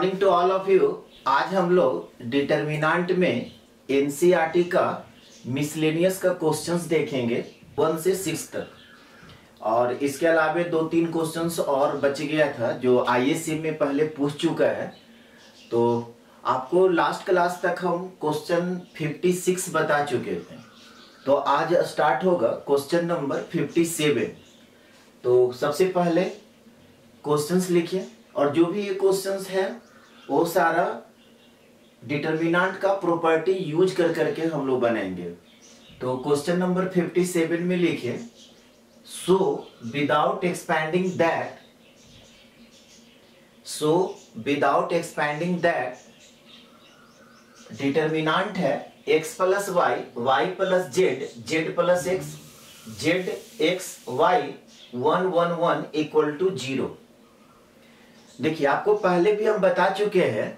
Morning to all of you. आज हम लोग डिटर्मिनेंट में एनसीईआरटी का मिसलेनियस का क्वेश्चंस देखेंगे 1 से 6 तक। और इसके अलावा 2-3 क्वेश्चंस और बच गया था जो आईएससी में पहले पूछ चुका है। तो आपको लास्ट क्लास तक हम क्वेश्चन 56 बता चुके थे। तो आज स्टार्ट होगा क्वेश्चन नंबर 57। तो सबसे पहले क्वेश्चंस लिखिए और जो भी ये क्वेश्चंस है वो सारा डिटर्मिनेंट का प्रॉपर्टी यूज कर करके हम लोग बनाएंगे। तो क्वेश्चन नंबर 57 में लिखिए, so without expanding that determinant है x plus y, y plus z, z plus x, z x y 1 1 1 equal to 0। देखिए आपको पहले भी हम बता चुके हैं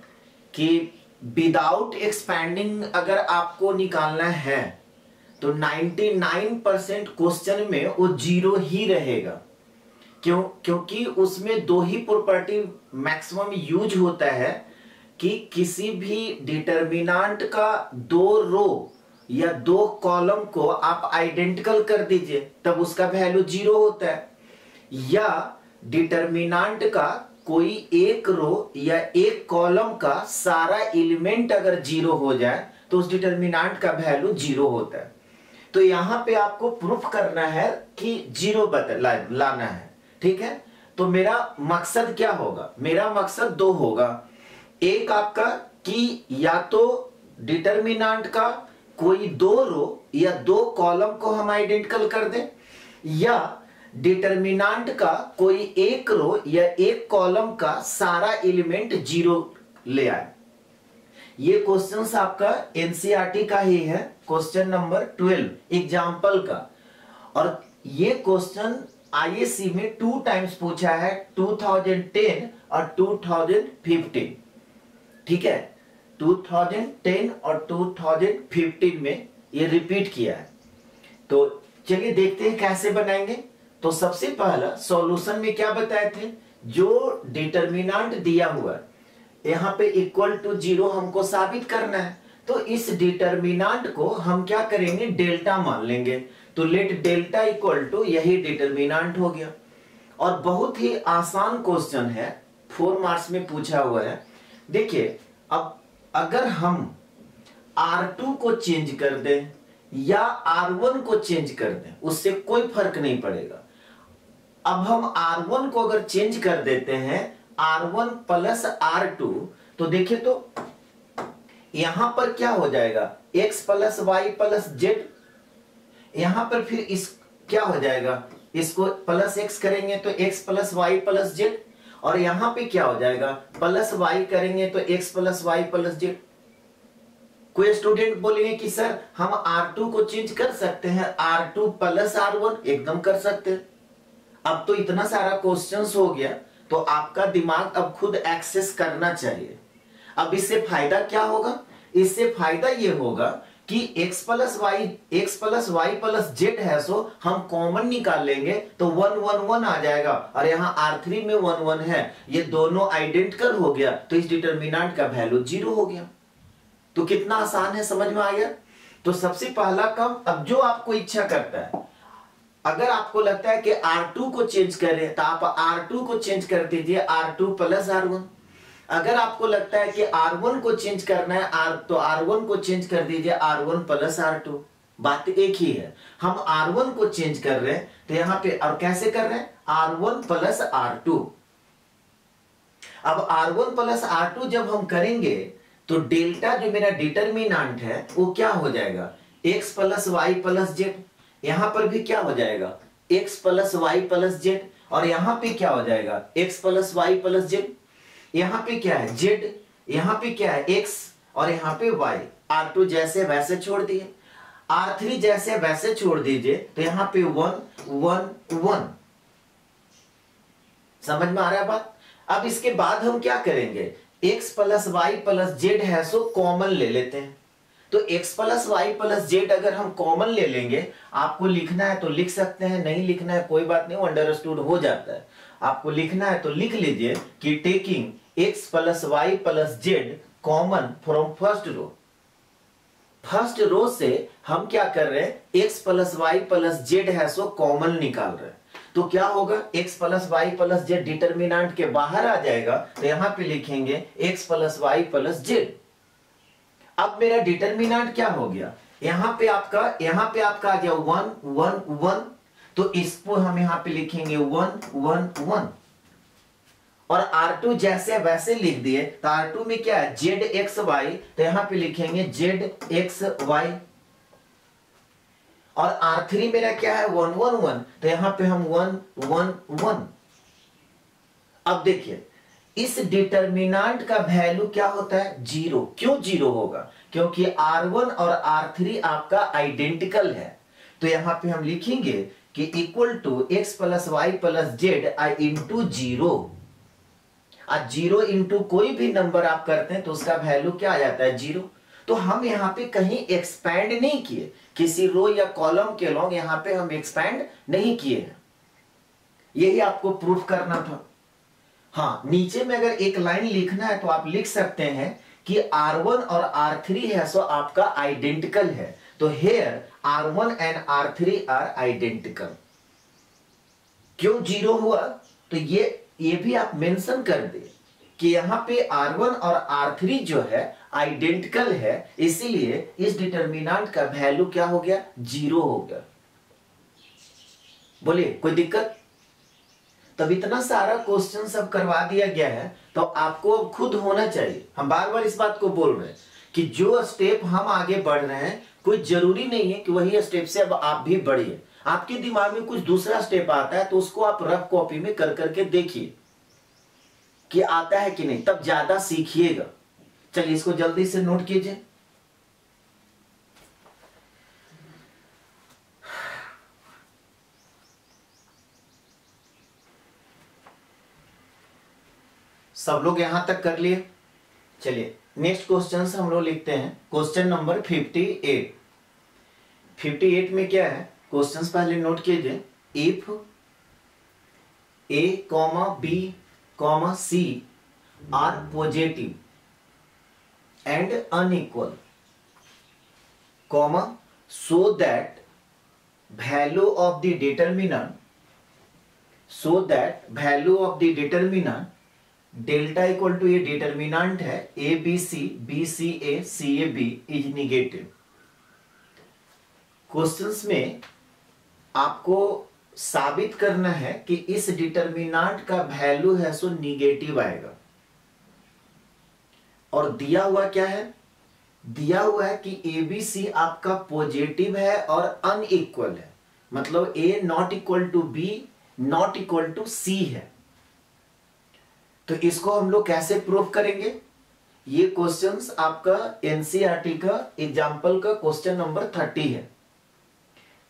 कि विदाउट एक्सपैंडिंग अगर आपको निकालना है तो 99% क्वेश्चन में वो 0 ही रहेगा। क्योंकि उसमें दो ही प्रॉपर्टी मैक्सिमम यूज होता है कि किसी भी डिटर्मिनेंट का 2 रो या 2 कॉलम को आप आइडेंटिकल कर दीजिए तब उसका वैल्यू 0 होता है, या डिटर्मिनेंट का कोई एक रो या एक कॉलम का सारा एलिमेंट अगर 0 हो जाए तो उस डिटर्मिनेंट का वैल्यू 0 होता है। तो यहां पे आपको प्रूफ करना है कि 0 लाना है, ठीक है। तो मेरा मकसद क्या होगा? मेरा मकसद 2 होगा। एक आपका कि या तो डिटर्मिनेंट का कोई 2 रो या 2 कॉलम को हम आइडेंटिकल कर दें, या डिटर्मिनेंट का कोई एक रो या एक कॉलम का सारा एलिमेंट 0 ले आए। ये क्वेश्चंस आपका एनसीईआरटी का ही है, क्वेश्चन नंबर 12 एग्जाम्पल का। और ये क्वेश्चन आईएससी में 2 टाइम्स पूछा है, 2010 और 2015, ठीक है। 2010 और 2015 में ये रिपीट किया है। तो चलिए देखते हैं कैसे बनाएंगे। तो सबसे पहला सॉल्यूशन में क्या बताए थे, जो डिटर्मिनेंट दिया हुआ है यहां पे इक्वल टू 0 हमको साबित करना है। तो इस डिटर्मिनेंट को हम क्या करेंगे, डेल्टा मान लेंगे। तो लेट डेल्टा इक्वल टू यही डिटर्मिनेंट हो गया। और बहुत ही आसान क्वेश्चन है, 4 मार्क्स में पूछा हुआ है। देखिए अब अगर हम R2 को चेंज कर दें या R1 को चेंज कर दें उससे कोई फर्क नहीं पड़ेगा। अब हम R1 को अगर चेंज कर देते हैं R1 प्लस R2, तो देखिए तो यहां पर क्या हो जाएगा, x plus y plus z. यहां पर फिर इस क्या हो जाएगा, इसको प्लस x करेंगे तो x plus y plus z, और यहां पे क्या हो जाएगा, प्लस y करेंगे तो x plus y plus z. कोई स्टूडेंट बोलेंगे कि सर हम R2 को चेंज कर सकते हैं, R2 प्लस R1, एकदम कर सकते हैं। अब तो इतना सारा क्वेश्चंस हो गया तो आपका दिमाग अब खुद एक्सेस करना चाहिए। अब इससे फायदा क्या होगा, इससे फायदा ये होगा कि x plus y plus z है, सो हम कॉमन निकाल लेंगे तो 1 1 1 आ जाएगा, और यहाँ R3 में 1 1 है, ये दोनों आइडेंटिकल हो गया तो इस डिटर्मिनेंट का वैल्यू 0 हो गया। तो कितना आसान है, समझ में आ गया। तो सबसे पहला काम, अब जो आपको इच्छा करता है, अगर आपको लगता है कि R2 को चेंज करें तो आप R2 को चेंज कर दीजिए R2 प्लस R1। अगर आपको लगता है कि R1 को चेंज करना है तो R1 को चेंज कर दीजिए R1 प्लस R2। बात एक ही है, हम R1 को चेंज कर रहे हैं तो यहां पे और कैसे कर रहे हैं, R1 प्लस R2। अब R1 प्लस R2 जब हम करेंगे तो डेल्टा जो मेरा डिटर्मिनेंट है वो क्या हो जाएगा, x plus y plus z. यहां पर भी क्या हो जाएगा, x plus y plus z, और यहां पे क्या हो जाएगा, x plus y plus z. यहां पे क्या है, z, यहां पे क्या है, x, और यहां पे y। R2 जैसे वैसे छोड़ दिए, R3 जैसे वैसे छोड़ दीजिए, तो यहां पे 1 1 1। समझ में आ रहा है बात। अब इसके बाद हम क्या करेंगे, x plus y plus z है, सो कॉमन ले लेते हैं। तो x plus y plus z अगर हम कॉमन ले लेंगे, आपको लिखना है तो लिख सकते हैं, नहीं लिखना है कोई बात नहीं, वो अंडरस्टूड हो जाता है। आपको लिखना है तो लिख लीजिए कि taking x plus y plus z common from first row. First row से हम क्या कर रहे हैं, x plus y plus z है सो कॉमन निकाल रहे हैं। तो क्या होगा, x plus y plus z determinant के बाहर आ जाएगा, तो यहां पे लिखेंगे x plus y plus z. अब मेरा डिटर्मिनेंट क्या हो गया, यहां पे आपका आ गया 1 1 1, तो इसको हम यहां पे लिखेंगे 1 1 1। और R2 जैसे वैसे लिख दिए, तो R2 में क्या है, जेड एक्स वाई, तो यहां पे लिखेंगे जेड एक्स वाई। और R3 मेरा क्या है 1 1 1, तो यहां पे हम 1 1 1। अब देखिए इस डिटर्मिनेंट का वैल्यू क्या होता है, जीरो। क्यों जीरो होगा, क्योंकि R1 और R3 आपका आइडेंटिकल है। तो यहां पे हम लिखेंगे कि equal to x plus y plus z into zero. आज जीरो इंटू कोई भी नंबर आप करते हैं तो उसका वैल्यू क्या आ जाता है, जीरो। तो हम यहाँ पे कहीं एक्सपैंड नहीं किए, किसी रो या कॉलम के लॉन्ग यहाँ पे हम एक्सपैंड नहीं किए हैं। यही आपको प्रूफ करना था। हाँ, नीचे में अगर एक लाइन लिखना है तो आप लिख सकते हैं कि R1 और R3 है सो आपका आइडेंटिकल है। तो here R1 and R3 are identical. क्यों जीरो हुआ, तो ये भी आप मेंशन कर दे कि यहां पे R1 और R3 जो है आइडेंटिकल है, इसीलिए इस डिटर्मिनेंट का वैल्यू क्या हो गया, जीरो हो गया। बोलिए कोई दिक्कत। तब इतना सारा क्वेश्चन सब करवा दिया गया है, तो आपको अब खुद होना चाहिए। हम बार बार इस बात को बोल रहे हैं कि जो स्टेप हम आगे बढ़ रहे हैं, कोई जरूरी नहीं है कि वही स्टेप से अब आप भी बढ़िए। आपके दिमाग में कुछ दूसरा स्टेप आता है तो उसको आप रफ कॉपी में कर करके देखिए कि आता है कि नहीं, तब ज्यादा सीखिएगा। चलिए इसको जल्दी से नोट कीजिए। सब लोग यहां तक कर लिए। चलिए नेक्स्ट क्वेश्चन हम लोग लिखते हैं क्वेश्चन नंबर 58। 58 में क्या है, क्वेश्चंस पहले नोट कीजिए। If A, B, C are positive and unequal, so that value of the determinant delta equal to ये डिटर्मिनेंट है ABC, BCA, CAB is negative। Questions में आपको साबित करना है कि इस डिटर्मिनेंट का वैल्यू है सो निगेटिव आएगा। और दिया हुआ क्या है, दिया हुआ है कि ABC आपका पॉजिटिव है और अनइक्वल है, मतलब A not equal to B not equal to C है। तो इसको हम लोग कैसे प्रूफ करेंगे, ये क्वेश्चंस आपका एनसीईआरटी का एग्जाम्पल का क्वेश्चन नंबर 30 है।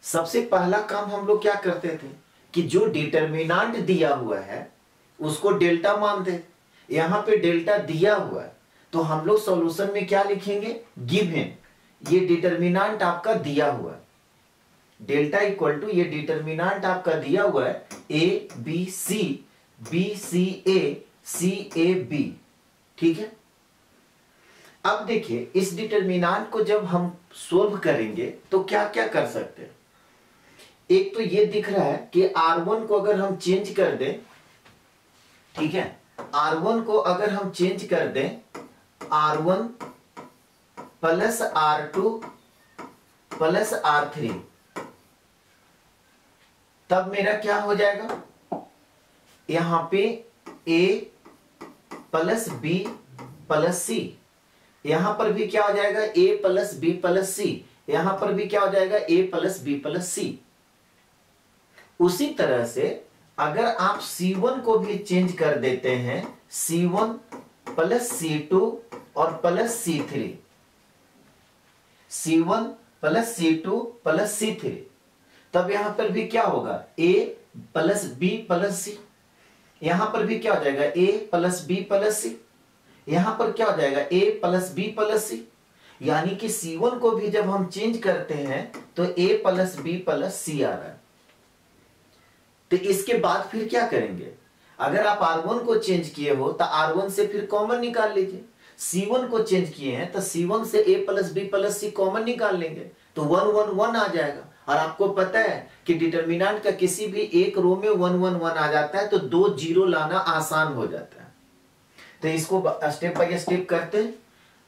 सबसे पहला काम हम लोग क्या करते थे कि जो डिटर्मिनेंट दिया हुआ है उसको डेल्टा मान दे। यहां पे डेल्टा दिया हुआ है तो हम लोग सॉल्यूशन में क्या लिखेंगे, गिवन। ये डिटर्मिनेंट आपका दिया हुआ है, डेल्टा इक्वल टू ये डिटर्मिनेंट आपका दिया हुआ है A B C B C A B. ठीक है। अब देखिए इस डिटर्मिनेंट को जब हम सोल्व करेंगे तो क्या क्या कर सकते हैं। एक तो ये दिख रहा है कि R1 को अगर हम चेंज कर दें, ठीक है, R1 को अगर हम चेंज कर दें R1 plus R2 plus R3, तब मेरा क्या हो जाएगा, यहां पे A plus B plus C, यहां पर भी क्या हो जाएगा A plus B plus C, यहां पर भी क्या हो जाएगा A plus B plus C। उसी तरह से अगर आप C1 को भी चेंज कर देते हैं C1 प्लस C2 और plus C3, C1 plus C2 plus C3, तब यहां पर भी क्या होगा A plus B plus C, यहां पर भी क्या हो जाएगा A plus B plus C, यहां पर क्या हो जाएगा A plus B plus C। यानी कि C1 को भी जब हम चेंज करते हैं तो A plus B plus C आ रहा है। तो इसके बाद फिर क्या करेंगे, अगर आप R1 को चेंज किए हो तो R1 से फिर कॉमन निकाल लीजिए। C1 को चेंज किए हैं तो C1 से A plus B plus C common निकाल लेंगे तो 1 1 1 आ जाएगा। और आपको पता है कि डिटर्मिनेंट का किसी भी एक रो में 1 1 1 आ जाता है तो 2 जीरो लाना आसान हो जाता है। तो इसको स्टेप बाय स्टेप करते हैं।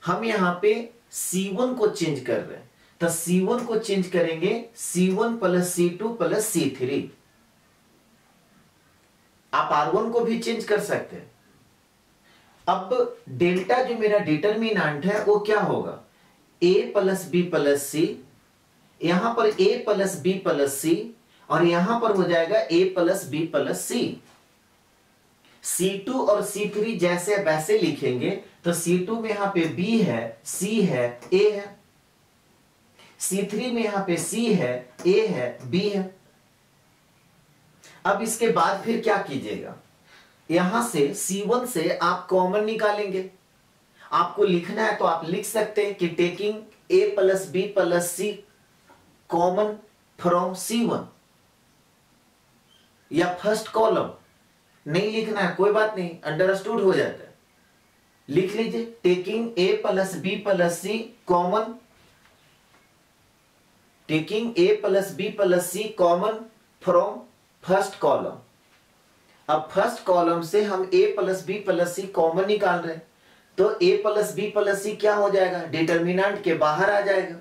हम यहाँ पे C1 को चेंज कर रहे हैं तो C1 को चेंज करेंगे C1 plus C2 plus C3। आप R1 को भी चेंज कर सकते हैं। अब डेल्टा जो मेरा डिटर्मिनेंट है वो क्या होगा, A plus B plus C, यहां पर A plus B plus C और यहां पर हो जाएगा A plus B plus C। C2 और C3 जैसे वैसे लिखेंगे तो C2 में यहां पे B है, C है, A है। C3 में यहां पे C है, A है, B है। अब इसके बाद फिर क्या कीजिएगा, यहां से C1 से आप कॉमन निकालेंगे। आपको लिखना है तो आप लिख सकते हैं कि taking A plus B plus C common from C1 या फर्स्ट कॉलम। नहीं लिखना है कोई बात नहीं, अंडरस्टूड हो जाता है। लिख लीजिए taking A plus B plus C common, taking A plus B plus C common from first column. अब फर्स्ट कॉलम से हम A plus B plus C common निकाल रहे हैं तो A plus B plus C क्या हो जाएगा, डिटर्मिनेंट के बाहर आ जाएगा।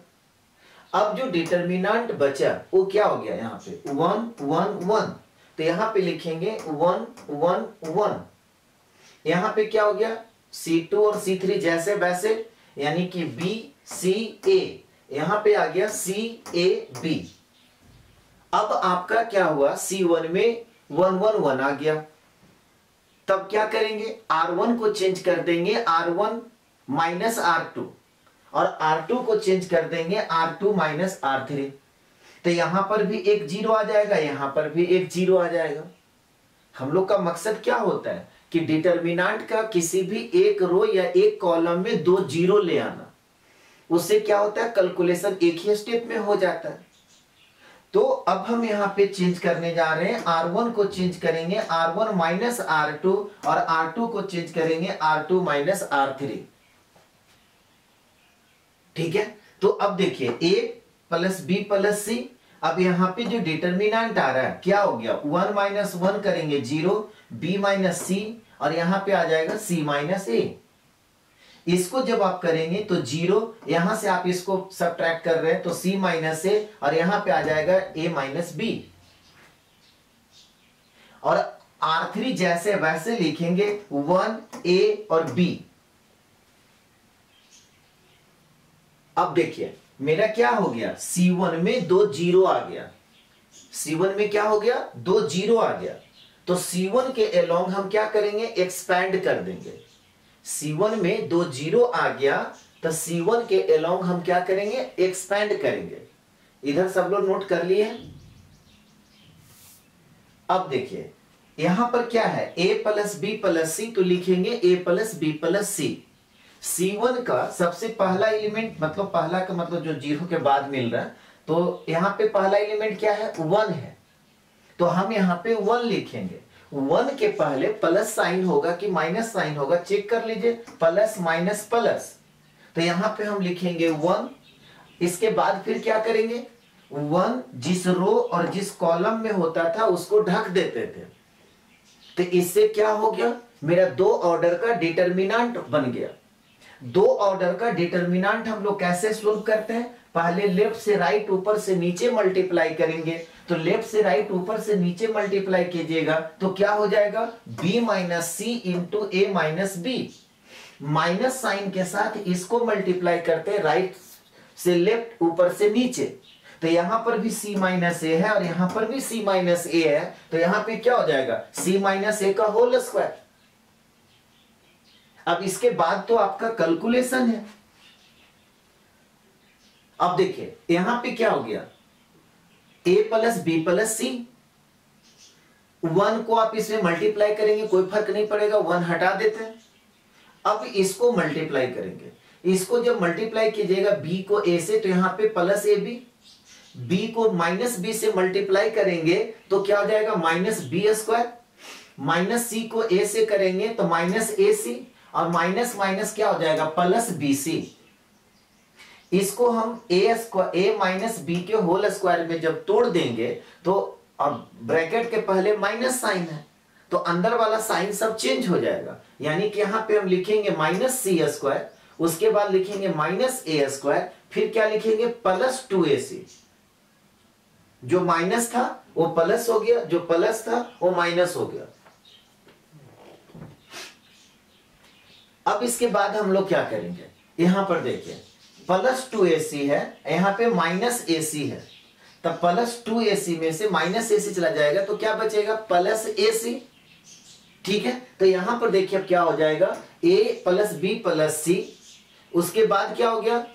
अब जो डिटर्मिनेंट बचा वो क्या हो गया, यहां पे 1 1 1 तो यहां पे लिखेंगे 1 1 1। यहां पे क्या हो गया, C2 और C3 जैसे वैसे, यानी कि B C A, यहां पे आ गया C A B। अब आपका क्या हुआ, C1 में 1 1 1 आ गया। तब क्या करेंगे, R1 को चेंज कर देंगे R1 माइनस R2 और R2 को चेंज कर देंगे R2 माइनस R3। तो यहां पर भी एक जीरो आ जाएगा, यहां पर भी एक जीरो आ जाएगा। हम लोग का मकसद क्या होता है कि डिटर्मिनेंट का किसी भी एक रो या एक कॉलम में 2 जीरो ले आना। उससे क्या होता है, कैलकुलेशन एक ही स्टेप में हो जाता है। तो अब हम यहां पे चेंज करने जा रहे हैं, R1 को चेंज करेंगे R1 माइनस R2 और R2 को चेंज करेंगे R2 माइनस R3। ठीक है, तो अब देखिए A plus B plus C। अब यहां पे जो डिटर्मिनेंट आ रहा है क्या हो गया, 1 माइनस 1 करेंगे 0, B माइनस C और यहां पे आ जाएगा C माइनस A। इसको जब आप करेंगे तो 0, यहां से आप इसको सब्ट्रैक्ट कर रहे हैं तो C माइनस A और यहां पे आ जाएगा A माइनस B। और R3 जैसे वैसे लिखेंगे 1 A और B। अब देखिए मेरा क्या हो गया, C1 में 2 जीरो आ गया। C1 में क्या हो गया, 2 जीरो आ गया। तो C1 के अलोंग हम क्या करेंगे, एक्सपैंड कर देंगे। C1 में 2 जीरो आ गया तो C1 के अलोंग हम क्या करेंगे, एक्सपैंड करेंगे। इधर सब लोग नोट कर लिए। अब देखिए यहां पर क्या है, A plus B plus C तो लिखेंगे A plus B plus C। C1 का सबसे पहला एलिमेंट, मतलब पहला का मतलब जो जीरो के बाद मिल रहा है, तो यहां पे पहला एलिमेंट क्या है, 1 है। तो हम यहां पे 1 लिखेंगे। 1 के पहले प्लस साइन होगा कि माइनस साइन होगा, चेक कर लीजिए, प्लस माइनस प्लस। तो यहां पे हम लिखेंगे 1। इसके बाद फिर क्या करेंगे, 1 जिस रो और जिस कॉलम में होता था उसको ढक देते थे। तो इससे क्या हो गया, मेरा 2 ऑर्डर का डिटर्मिनेंट बन गया। 2 ऑर्डर का डिटर्मिनेंट हम लोग कैसे सोल्व करते हैं, पहले लेफ्ट से राइट ऊपर से नीचे मल्टीप्लाई करेंगे। तो लेफ्ट से राइट ऊपर से नीचे मल्टीप्लाई कीजिएगा तो क्या हो जाएगा, B minus C into A minus B। Minus sign के साथ इसको मल्टीप्लाई करते हैं, राइट से लेफ्ट ऊपर से नीचे। तो यहां पर भी C माइनस A है और यहां पर भी C माइनस A है। तो यहां पे क्या हो जाएगा, C माइनस A का होल स्क्वायर। अब इसके बाद तो आपका कैलकुलेशन है। अब देखिए यहां पे क्या हो गया, A plus B plus C। 1 को आप इसमें मल्टीप्लाई करेंगे, कोई फर्क नहीं पड़ेगा, 1 हटा देते हैं। अब इसको मल्टीप्लाई करेंगे, इसको जब मल्टीप्लाई कीजिएगा B को A से तो यहां पे प्लस AB, B को माइनस B से मल्टीप्लाई करेंगे तो क्या हो जाएगा, माइनस B स्क्वायर। माइनस सी को ए से करेंगे तो माइनस ए सी, और माइनस माइनस क्या हो जाएगा प्लस बी सी। इसको हम ए माइनस बी के होल स्क्वायर में जब तोड़ देंगे तो अब ब्रैकेट के पहले माइनस साइन है तो अंदर वाला साइन सब चेंज हो जाएगा, यानी कि यहां पे हम लिखेंगे माइनस सी स्क्वायर, उसके बाद लिखेंगे माइनस ए स्क्वायर, फिर क्या लिखेंगे प्लस 2ac। जो माइनस था वो प्लस हो गया, जो प्लस था वो माइनस हो गया। अब इसके बाद हम लोग क्या करेंगे, यहां पर देखिए प्लस 2ac है, यहां पे माइनस ac है, तब प्लस 2ac में से माइनस ac चला जाएगा तो क्या बचेगा प्लस ac। ठीक है, तो यहां पर देखिए अब क्या हो जाएगा a plus B plus C, उसके बाद क्या हो गया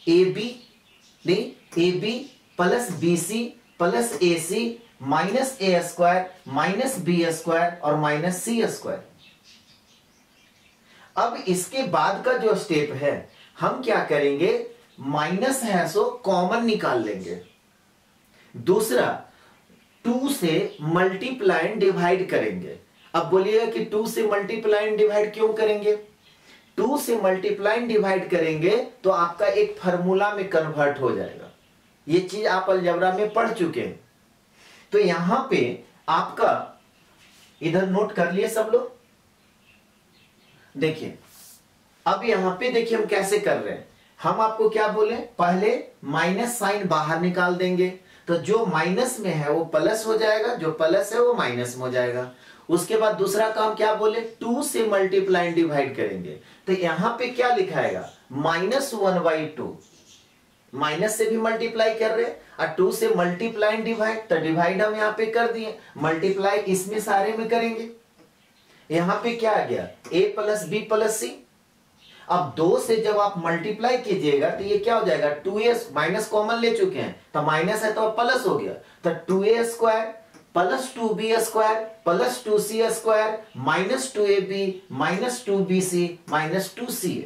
A B plus B C plus A C minus A square minus B square और माइनस सी स्क्वायर। अब इसके बाद का जो स्टेप है हम क्या करेंगे, माइनस है सो कॉमन निकाल लेंगे। दूसरा 2 से मल्टीप्लाई एंड डिवाइड करेंगे। अब बोलिएगा कि 2 से मल्टीप्लाई एंड डिवाइड क्यों करेंगे, 2 से मल्टीप्लाई एंड डिवाइड करेंगे तो आपका एक फार्मूला में कन्वर्ट हो जाएगा। ये चीज आप अलजेब्रा में पढ़ चुके हैं, तो यहां पे आपका इधर नोट कर लिए सब लोग। देखिए अब यहां पे देखिए हम कैसे कर रहे हैं, हम आपको क्या बोले पहले माइनस साइन बाहर निकाल देंगे, तो जो माइनस में है वो प्लस हो जाएगा, जो प्लस है वो माइनस में हो जाएगा। उसके बाद दूसरा काम क्या बोले 2 से मल्टीप्लाई एंड डिवाइड करेंगे, तो यहां पे क्या लिखाएगा -1/2, माइनस से भी मल्टीप्लाई कर रहे हैं और 2 से मल्टीप्लाई एंड डिवाइड, तो डिवाइड हम यहां पे कर दिए, मल्टीप्लाई इसमें सारे में करेंगे। यहां पे क्या आ गया a प्लस बी प्लस सी। अब 2 से जब आप मल्टीप्लाई कीजिएगा तो ये क्या हो जाएगा 2a, माइनस कॉमन ले चुके हैं तो माइनस है तो प्लस हो गया, तो 2a square plus 2b square plus 2c square minus 2ab minus 2bc minus 2ca।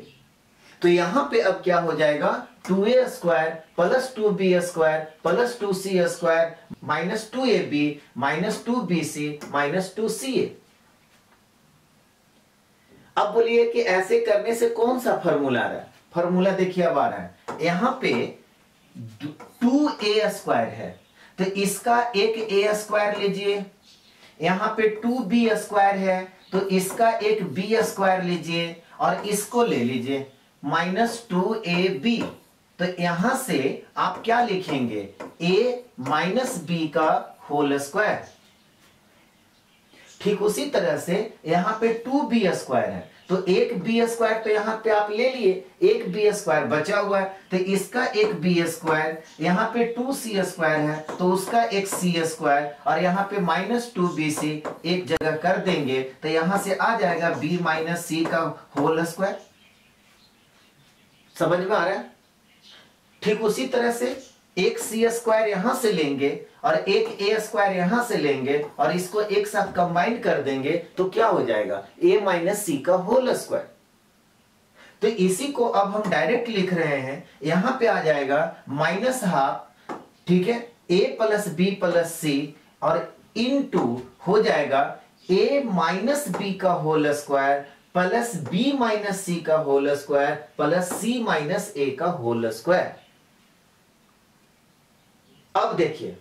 तो यहां पे अब क्या हो जाएगा 2a square plus 2b square plus 2c square minus 2ab minus 2bc minus 2ca। अब बोलिए कि ऐसे करने से कौन सा फॉर्मूला आ रहा है, फॉर्मूला देखिए अब आ रहा है, यहां पे 2a स्क्वायर है तो इसका एक a स्क्वायर लीजिए, यहां पे 2b स्क्वायर है तो इसका एक b स्क्वायर लीजिए और इसको ले लीजिए माइनस 2ab। तो यहां से आप क्या लिखेंगे a माइनस b का होल स्क्वायर। ठीक उसी तरह से यहां पे 2b स्क्वायर है तो एक b स्क्वायर तो यहां पे आप ले लिए, एक b स्क्वायर बचा हुआ है तो इसका एक b स्क्वायर, यहां पे 2c स्क्वायर है तो उसका एक c स्क्वायर और यहां पे माइनस 2bc एक जगह कर देंगे तो यहां से आ जाएगा b माइनस c का होल स्क्वायर। समझ में आ रहा है? ठीक उसी तरह से एक c स्क्वायर यहां से लेंगे और एक a स्क्वायर यहां से लेंगे और इसको एक साथ कंबाइन कर देंगे तो क्या हो जाएगा a माइनस सी का होल स्क्वायर। तो इसी को अब हम डायरेक्ट लिख रहे हैं, यहां पे आ जाएगा माइनस हाफ, ठीक है, a plus B plus C और इनटू हो जाएगा a माइनस बी का whole square plus b minus C का whole square plus c minus a का होल स्क्वायर। अब देखिए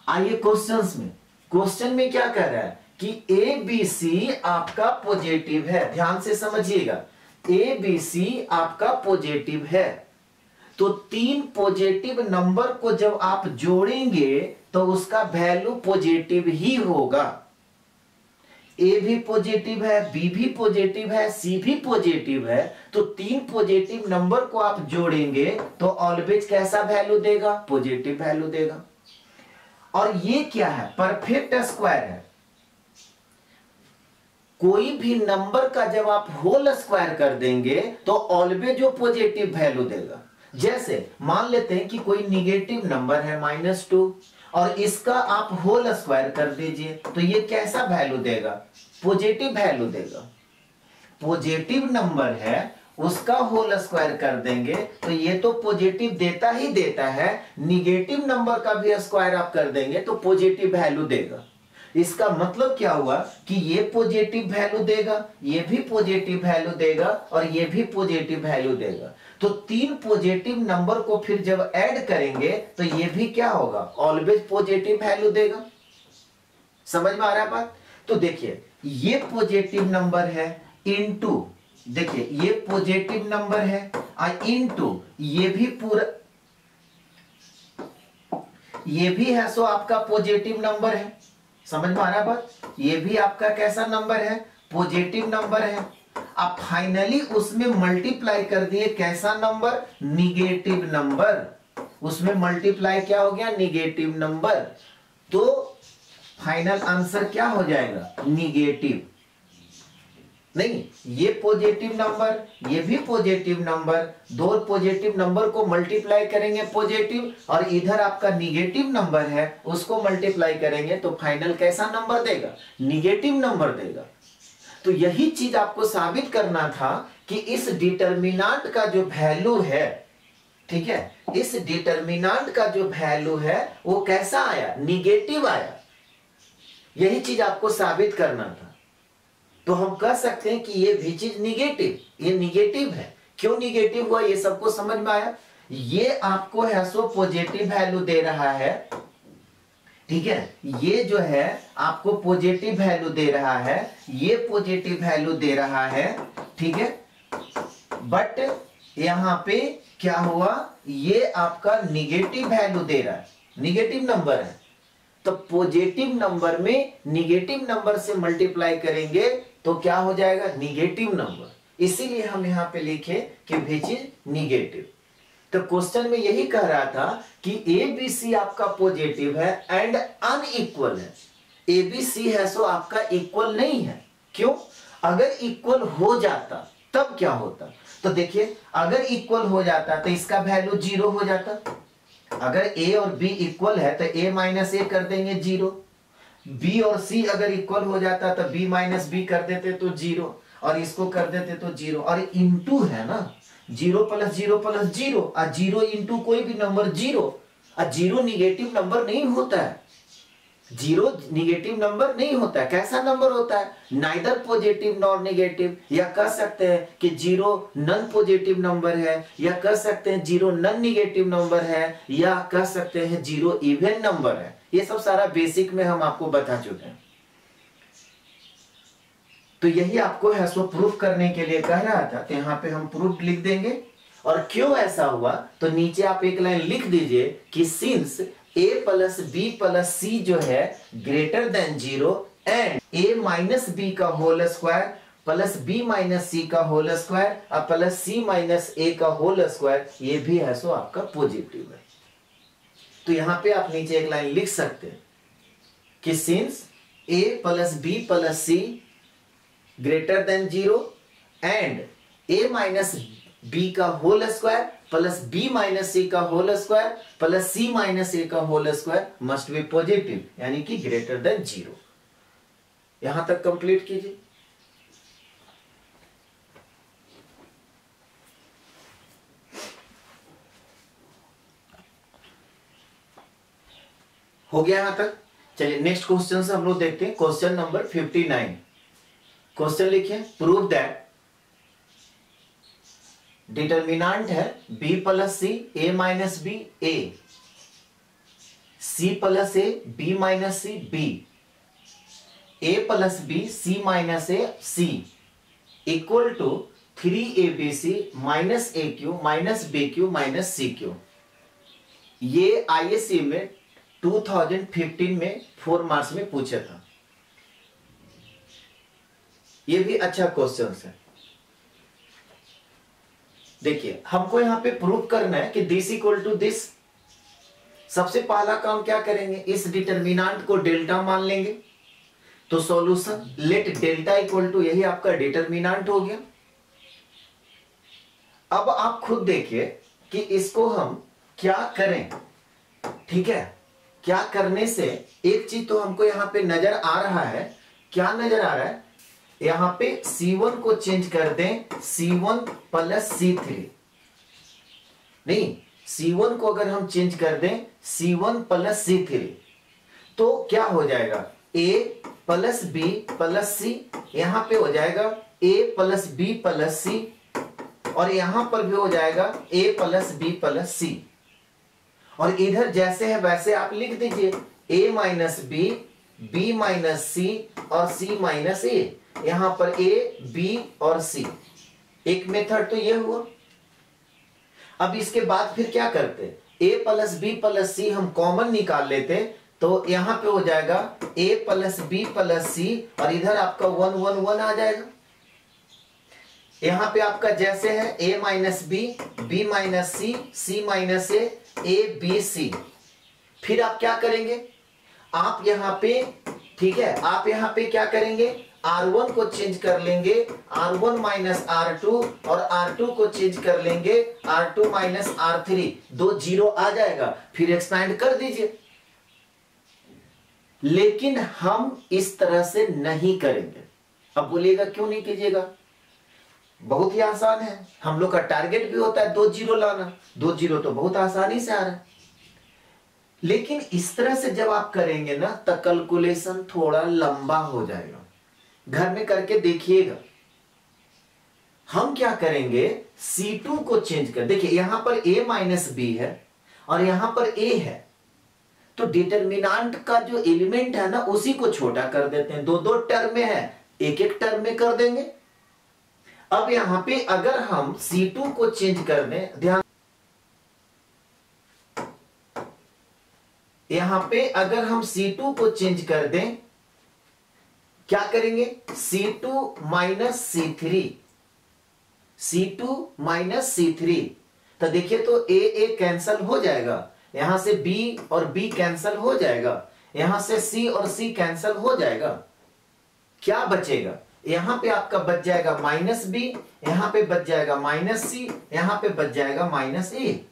आइए क्वेश्चंस में, क्वेश्चन में क्या कह रहा है कि ए बी सी आपका पॉजिटिव है, ध्यान से समझिएगा, ए बी सी आपका पॉजिटिव है तो 3 पॉजिटिव नंबर को जब आप जोड़ेंगे तो उसका वैल्यू पॉजिटिव ही होगा। ए भी पॉजिटिव है, बी भी पॉजिटिव है, सी भी पॉजिटिव है, तो 3 पॉजिटिव नंबर को आप जोड़ेंगे तो ऑलवेज कैसा वैल्यू देगा, पॉजिटिव वैल्यू देगा। और ये क्या है, परफेक्ट स्क्वायर है। कोई भी नंबर का जब आप होल स्क्वायर कर देंगे तो ऑलवेज जो पॉजिटिव वैल्यू देगा। जैसे मान लेते हैं कि कोई निगेटिव नंबर है -2 और इसका आप होल स्क्वायर कर दीजिए तो ये कैसा वैल्यू देगा, पॉजिटिव वैल्यू देगा। पॉजिटिव नंबर है उसका होल स्क्वायर कर देंगे तो ये तो पॉजिटिव देता ही देता है, निगेटिव नंबर का भी स्क्वायर आप कर देंगे तो पॉजिटिव वैल्यू देगा। इसका मतलब क्या हुआ कि ये पॉजिटिव वैल्यू देगा, ये भी पॉजिटिव वैल्यू देगा और ये भी पॉजिटिव वैल्यू देगा। तो तीन पॉजिटिव नंबर को फिर जब ऐड करेंगे तो ये भी क्या होगा, ऑलवेज पॉजिटिव वैल्यू देगा। समझ में आ रहा है बात? तो देखिए ये पॉजिटिव नंबर है इनटू, देखिए ये पॉजिटिव नंबर है इनटू ये भी पूरा, ये भी है सो आपका पॉजिटिव नंबर है। समझ में आ रहा है बात? ये भी आपका कैसा नंबर है, पॉजिटिव नंबर है। आप फाइनली उसमें मल्टीप्लाई कर दिए कैसा नंबर, निगेटिव नंबर। उसमें मल्टीप्लाई क्या हो गया, निगेटिव नंबर। तो फाइनल आंसर क्या हो जाएगा, निगेटिव। नहीं, ये पॉजिटिव नंबर, ये भी पॉजिटिव नंबर, दो पॉजिटिव नंबर को मल्टीप्लाई करेंगे पॉजिटिव, और इधर आपका निगेटिव नंबर है उसको मल्टीप्लाई करेंगे तो फाइनल कैसा नंबर देगा, निगेटिव नंबर देगा। तो यही चीज आपको साबित करना था कि इस डिटर्मिनेंट का जो वैल्यू है, ठीक है, इस डिटर्मिनेंट का जो वैल्यू है वो कैसा आया, निगेटिव आया। यही चीज आपको साबित करना था। तो हम कह सकते हैं कि ये भी चीज निगेटिव, ये निगेटिव है। क्यों निगेटिव हुआ ये सबको समझ में आया। ये आपको है सो पॉजिटिव वैल्यू दे रहा है, ठीक है, ये जो है आपको पॉजिटिव वैल्यू दे रहा है, ये पॉजिटिव वैल्यू दे रहा है, ठीक है। बट यहां पे क्या हुआ, ये आपका निगेटिव वैल्यू दे रहा है, निगेटिव नंबर है। तो पॉजिटिव नंबर में निगेटिव नंबर से मल्टीप्लाई करेंगे तो क्या हो जाएगा, निगेटिव नंबर। इसीलिए हम यहां पे लिखे कि विच इज निगेटिव। तो क्वेश्चन में यही कह रहा था कि ABC आपका पॉजिटिव है एंड अनइक्वल है। ABC है सो आपका इक्वल नहीं है। क्यों, अगर इक्वल हो जाता तब क्या होता। तो देखिए अगर इक्वल हो जाता तो इसका वैल्यू 0 हो जाता। अगर A और B इक्वल है तो A माइनस A कर देंगे 0। B और C अगर इक्वल हो जाता तो B माइनस B कर देते तो 0, और इसको कर देते तो 0। और इनटू है ना, 0 प्लस 0 प्लस 0, और 0 इंटू कोई भी नंबर 0, और 0 निगेटिव नंबर नहीं होता है। 0 निगेटिव नंबर नहीं होता है। कैसा नंबर होता है, नाइदर पॉजिटिव नॉर निगेटिव, या कह सकते हैं कि 0 नॉन पॉजिटिव नंबर है, या कह सकते हैं 0 नॉन निगेटिव नंबर है, या कह सकते हैं 0 इवन नंबर है। ये सब सारा बेसिक में हम आपको बता चुके हैं। तो यही आपको है सो प्रूफ करने के लिए कह रहा था। तो यहां पे हम प्रूफ लिख देंगे। और क्यों ऐसा हुआ तो नीचे आप एक लाइन लिख दीजिए कि since A plus B plus C जो है greater than 0 and A minus B का whole square plus B minus C का होल स्क्वायर और प्लस C माइनस A का होल स्क्वायर, ये भी है सो आपका पॉजिटिव है। तो यहां पे आप नीचे एक लाइन लिख सकते हैं कि since A plus B plus C greater than 0 and A minus B का whole square plus B minus C का whole square plus C minus A का whole square must be positive, यानी कि ग्रेटर देन 0। यहां तक complete कीजिए। हो गया यहां तक। चलिए नेक्स्ट क्वेश्चन से हम लोग देखते हैं। Question number 59। क्वेश्चन लिखिए, प्रूव दैट डिटर्मिनेंट है B plus C A minus B A, C plus A B minus C B, A plus B C minus A C equal to 3ABC minus AQ minus BQ minus CQ। ये ISC में 2015 में 4 marks में पूछा था। ये भी अच्छा question है। देखिए हमको यहां पे प्रूव करना है कि दिस इक्वल टू दिस। सबसे पहला काम क्या करेंगे, इस डिटर्मिनेंट को डेल्टा मान लेंगे। तो solution let delta equal to, यही आपका डिटर्मिनेंट हो गया। अब आप खुद देखिए कि इसको हम क्या करें, ठीक है। क्या करने से एक चीज तो हमको यहां पे नजर आ रहा है। क्या नजर आ रहा है, यहां पे C1 को चेंज कर दें C1 प्लस C3। नहीं, C1 को अगर हम चेंज कर दें C1 प्लस C3 तो क्या हो जाएगा, A plus B plus C, यहां पे हो जाएगा A plus B plus C, और यहां पर भी हो जाएगा a plus B plus C. और इधर जैसे है वैसे आप लिख दीजिए a minus B, b minus C और c माइनस a। यहां पर a, b और c। एक मेथड तो ये हुआ। अब इसके बाद फिर क्या करते, a प्लस बी प्लस सी हम कॉमन निकाल लेते, तो यहां पे हो जाएगा a plus B plus C, और इधर आपका 1 1 1 आ जाएगा। यहां पे आपका जैसे है a minus B, B minus C, C minus A B C. फिर आप क्या करेंगे, आप यहां पे, ठीक है, आप यहां पे क्या करेंगे, R1 को चेंज कर लेंगे R1 माइनस R2, और R2 को चेंज कर लेंगे R2 माइनस R3। 2 0 आ जाएगा, फिर एक्सपैंड कर दीजिए। लेकिन हम इस तरह से नहीं करेंगे। अब बोलिएगा क्यों नहीं कीजिएगा, बहुत ही आसान है। हम लोग का टारगेट भी होता है 2 0 लाना, 2 0 तो बहुत आसानी से आ रहा है। लेकिन इस तरह से जब आप करेंगे ना तो कैलकुलेशन थोड़ा लंबा हो जाएगा। घर में करके देखिएगा। हम क्या करेंगे, C2 को चेंज कर, देखिए यहां पर a माइनस बी है और यहां पर a है, तो डिटरमिनेंट का जो एलिमेंट है ना उसी को छोटा कर देते हैं। 2 2 टर्म में है, एक एक टर्म में कर देंगे। अब यहां पे अगर हम C2 को चेंज कर दें, ध्यान, यहां पे अगर हम C2 को चेंज कर दें, क्या करेंगे, C2 minus C3, C2 minus C3, तो देखिए तो A कैंसल हो जाएगा, यहां से B और B कैंसल हो जाएगा, यहां से C और C कैंसल हो जाएगा। क्या बचेगा, यहां पे आपका बच जाएगा माइनस बी, यहां पे बच जाएगा माइनस सी, यहां पे बच जाएगा माइनस ए।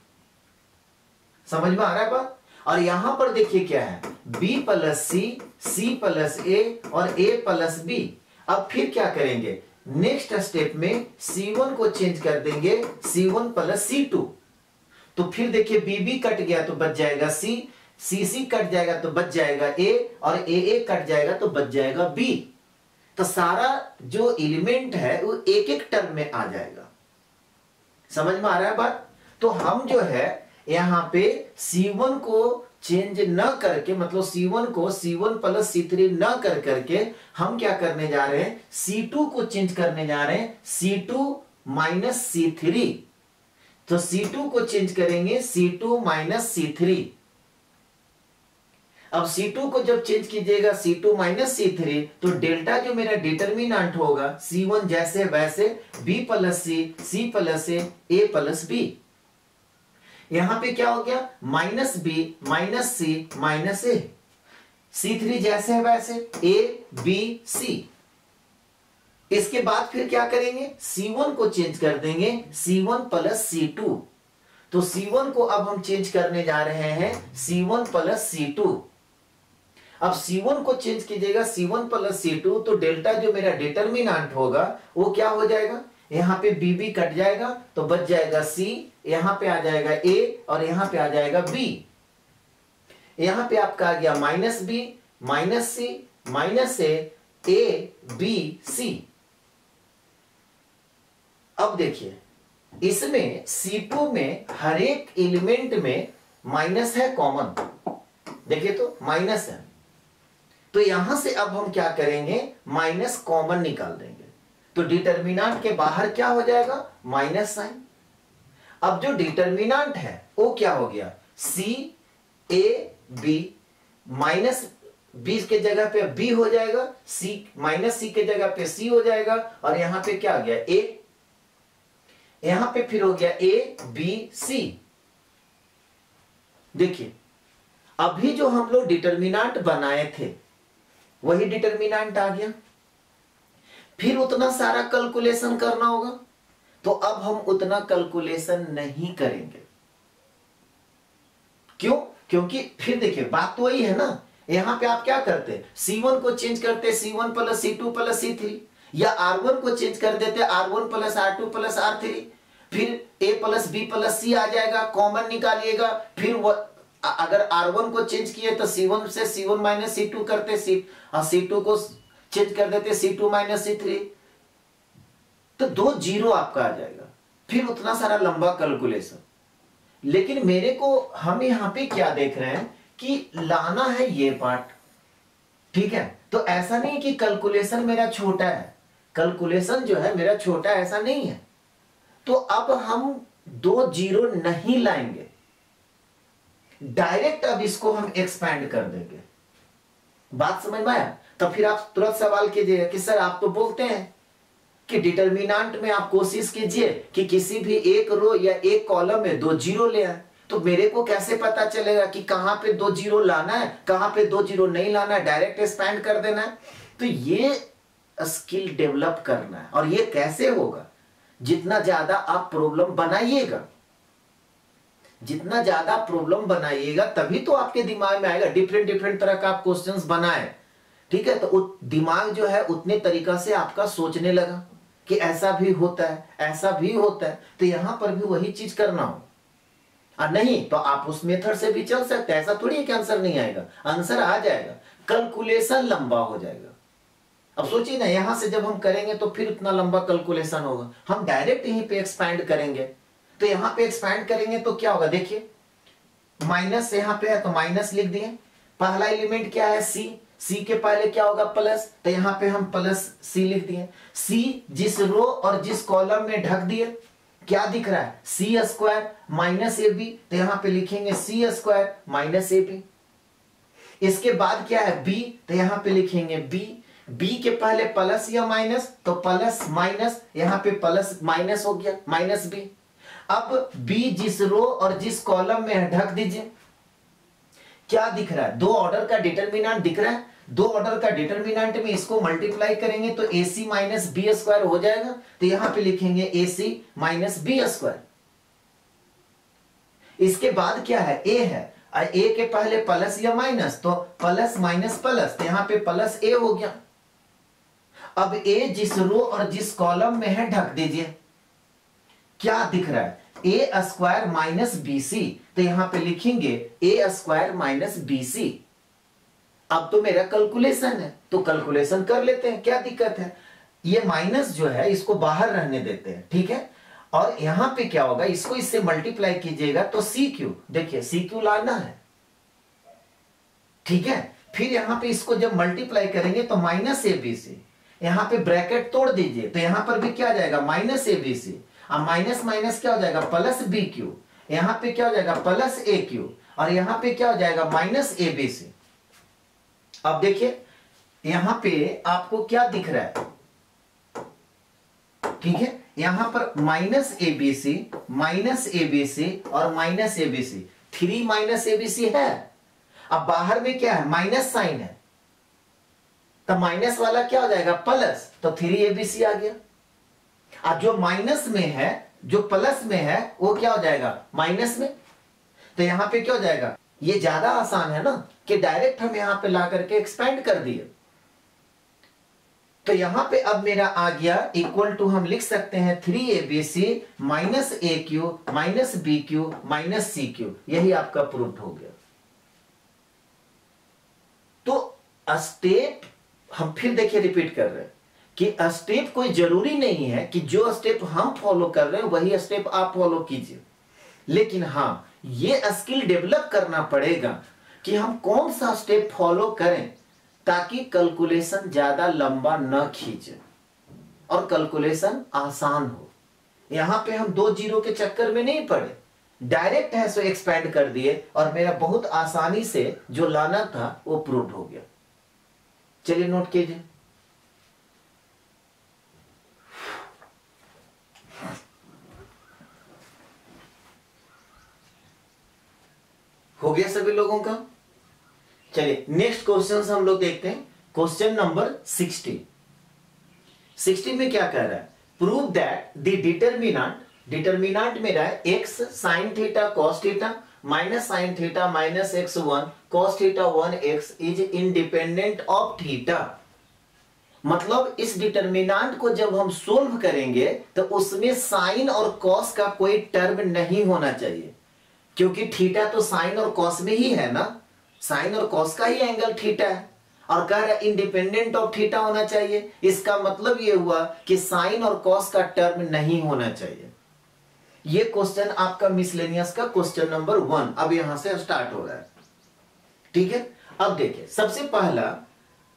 समझ में आ रहा है बात। और यहां पर देखिए क्या है, b plus C, C plus A और a प्लस बी। अब फिर क्या करेंगे, नेक्स्ट स्टेप में C1 को चेंज कर देंगे C1 प्लस C2, तो फिर देखिए b कट गया तो बच जाएगा C, C कट जाएगा तो बच जाएगा A, और A कट जाएगा तो बच जाएगा B। तो सारा जो एलिमेंट है वो एक एक टर्म में आ जाएगा। समझ में आ रहा है बात। तो हम जो है यहां पे C1 को चेंज न करके, मतलब C1 को C1 प्लस C3 न कर करके हम क्या करने जा रहे हैं, C2 को चेंज करने जा रहे हैं C2 माइनस C3। तो C2 को चेंज करेंगे C2 माइनस C3। अब C2 को जब चेंज कीजिएगा C2 माइनस C3, तो डेल्टा जो मेरा डिटरमिनेंट होगा C1 जैसे वैसे B plus C, C plus A plus B। यहां पे क्या हो गया, minus B minus C minus A। C3 जैसे है वैसे A B C। इसके बाद फिर क्या करेंगे, C1 को चेंज कर देंगे C1 प्लस C2। तो C1 को अब हम चेंज करने जा रहे हैं C1 प्लस C2। अब C1 को चेंज कीजिएगा C1 प्लस C2, तो डेल्टा जो मेरा डिटरमिनेंट होगा वो क्या हो जाएगा, यहां पे B कट जाएगा तो बच जाएगा C, यहां पे आ जाएगा A और यहां पे आ जाएगा B। यहां पे आपका आ गया minus B minus C minus A B C। अब देखिए इसमें C2 में हर एक एलिमेंट में माइनस है कॉमन, देखिए तो माइनस है, तो यहां से अब हम क्या करेंगे, माइनस कॉमन निकाल देंगे, तो डिटरमिनेंट के बाहर क्या हो जाएगा, माइनस साइन। अब जो डिटरमिनेंट है वो क्या हो गया, C A B, minus B के जगह पे B हो जाएगा, C माइनस C के जगह पे C हो जाएगा, और यहां पे क्या आ गया A, यहां पे फिर हो गया A B C। देखिए अभी जो हम लोग डिटरमिनेंट बनाए थे वही डिटरमिनेंट आ गया, फिर उतना सारा कैलकुलेशन करना होगा, तो अब हम उतना कैलकुलेशन नहीं करेंगे। क्यों, क्योंकि फिर देखिए बात तो वही है ना, यहां पे आप क्या करते, C1 को चेंज करते C1 plus C2 plus C3, या R1 को चेंज कर देते R1 plus R2 plus R3, फिर A plus B plus C आ जाएगा, कॉमन निकालिएगा, फिर अगर R1 को चेंज किए तो C1 से C1 माइनस C2 करते, C2 को चेंज कर देते C2 माइनस C3, तो 2 जीरो आपका आ जाएगा। फिर उतना सारा लंबा कैलकुलेशन। लेकिन मेरे को हम यहां पे क्या देख रहे हैं कि लाना है ये पार्ट, ठीक है। तो ऐसा नहीं कि कैलकुलेशन मेरा छोटा है, कैलकुलेशन जो है मेरा छोटा ऐसा नहीं है। तो अब हम 2 जीरो नहीं लाएंगे, डायरेक्ट अब इसको हम एक्सपैंड कर देंगे। बात समझ में आया? तो फिर आप तुरंत सवाल कीजिएगा कि सर आप तो बोलते हैं कि डिटरमिनेंट में आप कोशिश कीजिए कि किसी भी एक रो या एक कॉलम में 2 जीरो ले आए, तो मेरे को कैसे पता चलेगा कि कहां पे 2 जीरो लाना है, कहां पे 2 जीरो नहीं लाना है, डायरेक्ट एक्सपैंड कर देना है? तो ये स्किल डेवलप करना है। और ये कैसे होगा? जितना ज्यादा आप प्रॉब्लम बनाइएगा, जितना ज्यादा प्रॉब्लम बनाइएगा तभी तो आपके दिमाग में आएगा। डिफरेंट डिफरेंट तरह का आप क्वेश्चंस बनाए, ठीक है, तो दिमाग जो है उतने तरीका से आपका सोचने लगा कि ऐसा भी होता है, ऐसा भी होता है। तो यहां पर भी वही चीज करना हो, और नहीं तो आप उस मेथड से भी चल सकते हैं। ऐसा थोड़ी है कि आंसर नहीं आएगा, आंसर आ जाएगा, कैलकुलेशन लंबा हो जाएगा। अब सोचिए ना, यहां से जब हम करेंगे तो फिर उतना लंबा कैलकुलेशन होगा। हम डायरेक्ट यहीं पे एक्सपैंड करेंगे, तो यहां पे एक्सपैंड करेंगे तो क्या होगा? देखिए माइनस यहां पे है तो माइनस लिख दिए। पहला एलिमेंट क्या है? सी, सी के पहले क्या होगा? प्लस, तो यहां पे हम प्लस सी लिख दिए। सी जिस रो और जिस कॉलम में ढक दिए, क्या दिख रहा है? सी स्क्वायर माइनस ए बी, तो यहां पे लिखेंगे सी स्क्वायर माइनस ए बी। इसके बाद क्या है? बी, तो यहां पे लिखेंगे बी। बी के पहले प्लस या माइनस, तो प्लस माइनस, यहां पे प्लस माइनस हो गया, माइनस बी। अब बी जिस रो और जिस कॉलम में है ढक दीजिए। क्या दिख रहा है? 2 ऑर्डर का डिटरमिनेंट दिख रहा है। 2 ऑर्डर का डिटरमिनेंट में इसको मल्टीप्लाई करेंगे तो AC माइनस बी स्क्वायर हो जाएगा। तो यहां पे लिखेंगे AC माइनस बी स्क्वायर। इसके बाद क्या है? A है, ए के पहले प्लस या माइनस, तो प्लस माइनस प्लस, तो यहां पे प्लस ए हो गया। अब ए जिस रो और जिस कॉलम में है ढक दीजिए। क्या दिख रहा है? ए स्क्वायर माइनस बी सी, तो यहां पे लिखेंगे ए स्क्वायर माइनस बी सी। अब तो मेरा कैलकुलेशन है, तो कैलकुलेशन कर लेते हैं, क्या दिक्कत है? ये माइनस जो है इसको बाहर रहने देते हैं, ठीक है। और यहां पे क्या होगा? इसको इससे मल्टीप्लाई कीजिएगा तो सी क्यू, देखिए सी क्यू लाना है, ठीक है। फिर यहां पे इसको जब मल्टीप्लाई करेंगे तो माइनस ए बी सी, यहां पे ब्रैकेट तोड़ दीजिए तो यहां पर भी क्या आ जाएगा? Minus A B C. अब माइनस माइनस क्या हो जाएगा? Plus B Q. यहां पे क्या हो जाएगा? Plus A Q. और यहां पे क्या हो जाएगा? Minus A B C. अब देखिए यहां पे आपको क्या दिख रहा है? ठीक है, यहां पर minus A B C, minus A B C और minus A B C, 3 minus A B C है। अब बाहर में क्या है? माइनस साइन है, तो माइनस वाला क्या हो जाएगा? प्लस, तो 3 ए बी सी आ गया। अब जो माइनस में है, जो प्लस में है, वो क्या हो जाएगा? माइनस में। तो यहां पे क्या हो जाएगा? ये ज्यादा आसान है ना कि डायरेक्ट हम यहां पे ला करके एक्सपेंड कर दिए। तो यहां पे अब मेरा आ गया इक्वल टू, हम लिख सकते हैं 3ABC minus A cube minus B cube minus C cube. यही आपका प्रूफ हो गया। तो स्टेप हम फिर देखिए रिपीट कर रहे हैं कि स्टेप कोई जरूरी नहीं है कि जो स्टेप हम फॉलो कर रहे हैं वही स्टेप आप फॉलो कीजिए। लेकिन हां, ये स्किल डेवलप करना पड़ेगा कि हम कौन सा स्टेप फॉलो करें ताकि कैलकुलेशन ज्यादा लंबा न खींचे और कैलकुलेशन आसान हो। यहां पे हम 2 जीरो के चक्कर में नहीं पड़े, डायरेक्ट है सो एक्सपैंड कर दिए और मेरा बहुत आसानी से जो लाना था वो प्रूव हो गया। चलिए नोट कीजिए। हो गया सभी लोगों का? चलिए नेक्स्ट क्वेश्चन हम लोग देखते हैं। Question number 60। 60 में क्या कह रहा है? प्रूव दैट द डिटरमिनेंट मेरा है x sin theta cos theta minus sin theta minus x1 cos theta 1x is independent of theta. मतलब इस डिटरमिनेंट को जब हम सोल्व करेंगे तो उसमें साइन और कॉस का कोई टर्म नहीं होना चाहिए। क्योंकि थीटा तो साइन और कॉस में ही है ना, साइन और कॉस का ही एंगल थीटा है, और कह रहा है इंडिपेंडेंट ऑफ थीटा होना चाहिए। इसका मतलब ये हुआ कि साइन और कॉस का टर्म नहीं होना चाहिए। ये क्वेश्चन आपका मिसलेनियस का क्वेश्चन नंबर 1 अब यहां से स्टार्ट हो रहा है। ठीक है, अब देखिए सबसे पहला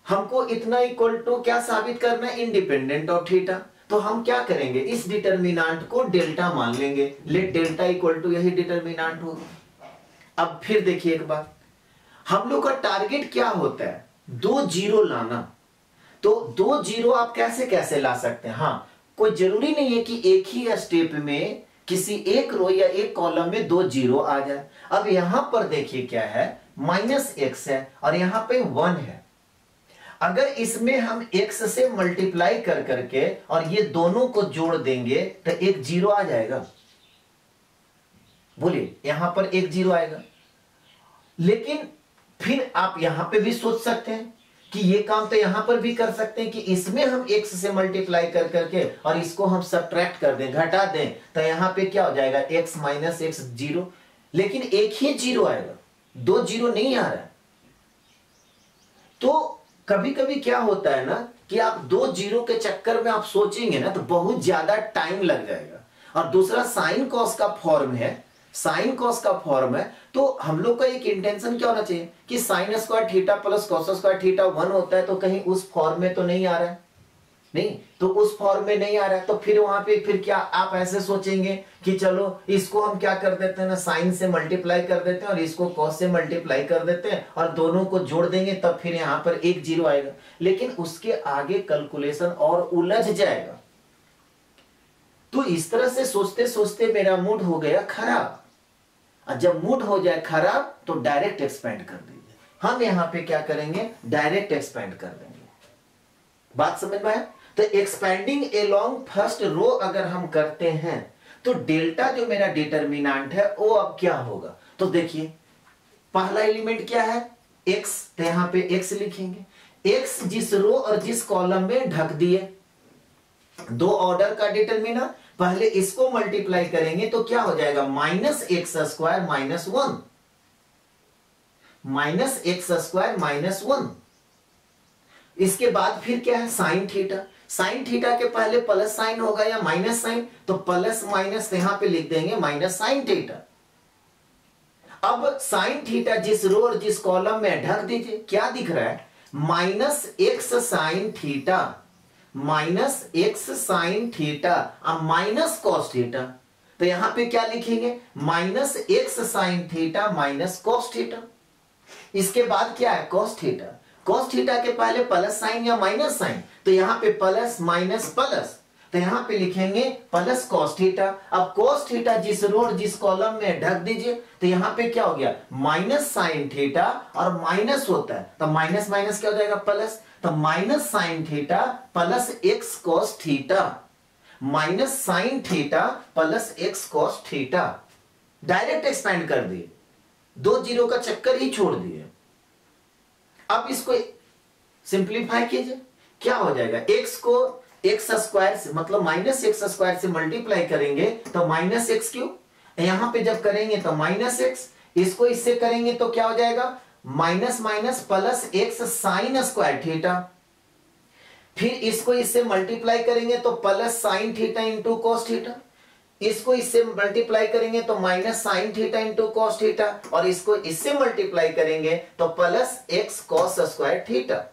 हमको इतना इक्वल टू क्या साबित करना है, इंडिपेंडेंट ऑफ थीटा। तो हम क्या करेंगे, इस डिटर्मिनेंट को डेल्टा मान लेंगे, लेट डेल्टा इक्वल टू यही डिटर्मिनेंट होगा। अब फिर देखिए एक बात, हम लोग का टारगेट क्या होता है, 2 जीरो लाना। तो 2 जीरो आप कैसे कैसे ला सकते हैं, हाँ कोई जरूरी नहीं है कि एक ही स्टेप में किसी एक रो या एक कॉलम में 2 जीरो आ जाए। अब यहां पर देखिए क्या है, -x है और यहां पे 1 है। अगर इसमें हम x से मल्टीप्लाई कर करके और ये दोनों को जोड़ देंगे तो एक जीरो आ जाएगा, बोलिए यहां पर एक जीरो आएगा। लेकिन फिर आप यहां पे भी सोच सकते हैं कि ये काम तो यहां पर भी कर सकते हैं कि इसमें हम x से मल्टीप्लाई कर करके और इसको हम सब्ट्रैक्ट कर दें, घटा दें, तो यहां पे क्या हो जाएगा, x माइनस x जीरो। लेकिन एक ही जीरो आएगा, 2 जीरो नहीं आ रहा है। तो कभी कभी क्या होता है ना कि आप 2 जीरो के चक्कर में आप सोचेंगे ना तो बहुत ज्यादा टाइम लग जाएगा। और दूसरा साइन कॉस का फॉर्म है, साइन कॉस का फॉर्म है, तो हम लोग का एक इंटेंशन क्या होना चाहिए कि sign square theta plus cos square theta 1 होता है, तो कहीं उस फॉर्म में तो नहीं आ रहा है, नहीं तो उस फॉर्म में नहीं आ रहा है। तो फिर वहां पे फिर क्या आप ऐसे सोचेंगे कि चलो इसको हम क्या कर देते हैं ना, साइन से मल्टीप्लाई कर देते हैं और इसको कॉस से मल्टीप्लाई कर देते हैं और दोनों को जोड़ देंगे, तब फिर यहां पर एक जीरो आएगा। लेकिन उसके आगे कैलकुलेशन और उलझ जाएगा। तो इस तरह से सोचते सोचते मेरा मूड हो गया खराब। और जब मूड हो जाए खराब तो डायरेक्ट एक्सपेंड कर दीजिए। हम यहां पे क्या करेंगे, डायरेक्ट एक्सपेंड कर देंगे। बात समझ में आया? तो एक्सपेंडिंग एलोंग फर्स्ट रो अगर हम करते हैं तो डेल्टा जो मेरा डिटर्मिनेंट है वो अब क्या होगा। तो देखिए पहला एलिमेंट क्या है, x, तो यहां पे x लिखेंगे। x जिस रो और जिस कॉलम में ढक दिए, 2 ऑर्डर का डिटर्मिनेंट, पहले इसको मल्टीप्लाई करेंगे तो क्या हो जाएगा, -x² -1, -x² -1। इसके बाद फिर क्या है, साइन थीटा। साइन थीटा के पहले प्लस साइन होगा या माइनस साइन, तो प्लस माइनस यहां पे लिख देंगे माइनस साइन थीटा। अब साइन थीटा जिस रो और जिस कॉलम में ढक दीजिए, क्या दिख रहा है, -x sine theta, -x sine theta अब माइनस कॉस थीटा। तो यहां पे क्या लिखेंगे, -x sine theta minus cos theta. इसके बाद क्या है, कॉस थीटा। कॉस थीटा के पहले प्लस साइन या माइनस साइन, तो यहां पे प्लस माइनस प्लस, तो यहां पे लिखेंगे प्लस कॉस थीटा। अब कॉस थीटा जिस रो और जिस कॉलम में ढक दीजिए, तो यहां पे क्या हो गया, माइनस साइन थीटा और माइनस होता है तो माइनस माइनस क्या हो जाएगा, प्लस, तो minus sine theta plus x cos theta, minus sine theta plus x cos theta. Direct expand कर दिए, 2 जीरो का चक्कर ही छोड़ दिए। अब इसको सिंप्लीफाई कीजिए, क्या हो जाएगा, x को x स्क्वायर से मतलब -x² से मल्टीप्लाई करेंगे तो -x³, यहां पे जब करेंगे तो -x, इसको इससे करेंगे तो क्या हो जाएगा, minus minus plus x sign square theta. फिर इसको इससे मल्टीप्लाई करेंगे तो plus sine theta into cos theta, इसको इससे मल्टीप्लाई करेंगे तो minus sine theta into cos theta, और इसको इससे मल्टीप्लाई करेंगे तो plus x cos square theta.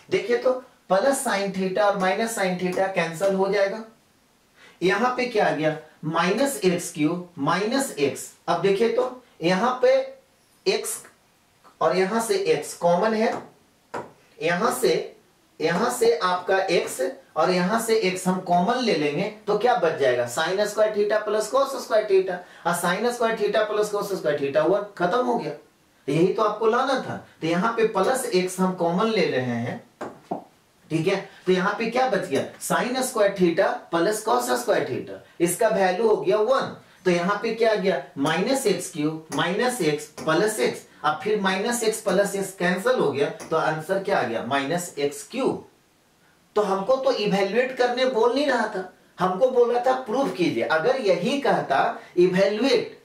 देखिए तो प्लस साइन थीटा और माइनस साइन थीटा कैंसल हो जाएगा। यहां पे क्या आ गया, -x³ माइनस एक्स। अब देखिए तो यहां पे x और यहां से x कॉमन है, यहां से आपका x और यहां से x हम कॉमन ले लेंगे तो क्या बच जाएगा, sine square theta plus cos square theta, और sine square theta plus cos square theta हुआ, खत्म हो गया। यही तो आपको लाना था। तो यहां पे प्लस x हम कॉमन ले रहे हैं, ठीक है, तो यहां पे क्या बच गया, sign square theta plus cos square theta, इसका वैल्यू हो गया 1। तो यहां पे क्या आ गया, -x³ minus x plus x, अब फिर -x प्लस एक्स कैंसिल हो गया, तो आंसर क्या आ गया, -x³। तो हमको तो इवैल्यूएट करने बोल नहीं रहा था, हमको बोल रहा था प्रूफ कीजिए। अगर यही कहता इवैल्यूएट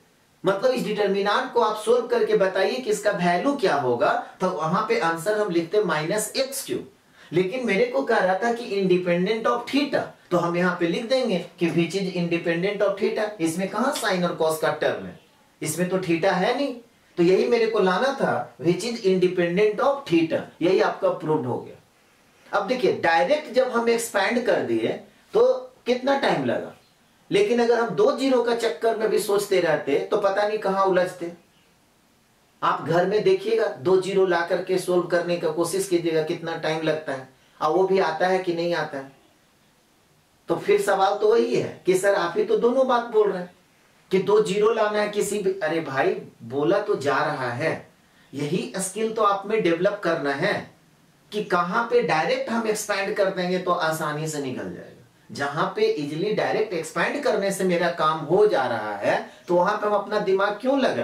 मतलब इस डिटर्मिनेंट को आप सोल्व करके बताइए कि इसका वैल्यू क्या होगा, तो वहां पे आंसर हम लिखते -x3। लेकिन मेरे को कह रहा था कि इंडिपेंडेंट ऑफ थीटा, तो हम यहाँ पे लिख देंगे कि which is independent of theta. इसमें कहां साइन और कॉस का टर्म है, इसमें तो थीटा है नहीं, तो यही मेरे को लाना था, which is independent of theta. यही आपका प्रूव्ड हो गया। अब देखिए डायरेक्ट जब हम एक्सपैंड कर दिए तो कितना टाइम लगा, लेकिन अगर हम 2 जीरो का चक्कर में भी सोचते रहते तो पता नहीं कहां उलझते। आप घर में देखिएगा, 2 जीरो ला करके सोल्व करने का कोशिश कीजिएगा कितना टाइम लगता है, और वो भी आता है कि नहीं आता है। तो फिर सवाल तो वही है कि सर आप ही तो दोनों बात बोल रहे हैं कि 2 जीरो लाना है किसी भी। अरे भाई बोला तो जा रहा है, यही स्किल तो आप में डेवलप करना है कि कहां पे डायरेक्ट हम एक्सपैंड कर देंगे तो आसानी से निकल जाएगा। जहां पे इजिली डायरेक्ट एक्सपैंड करने से मेरा काम हो जा रहा है, तो वहां पे हम अपना दिमाग क्यों लगा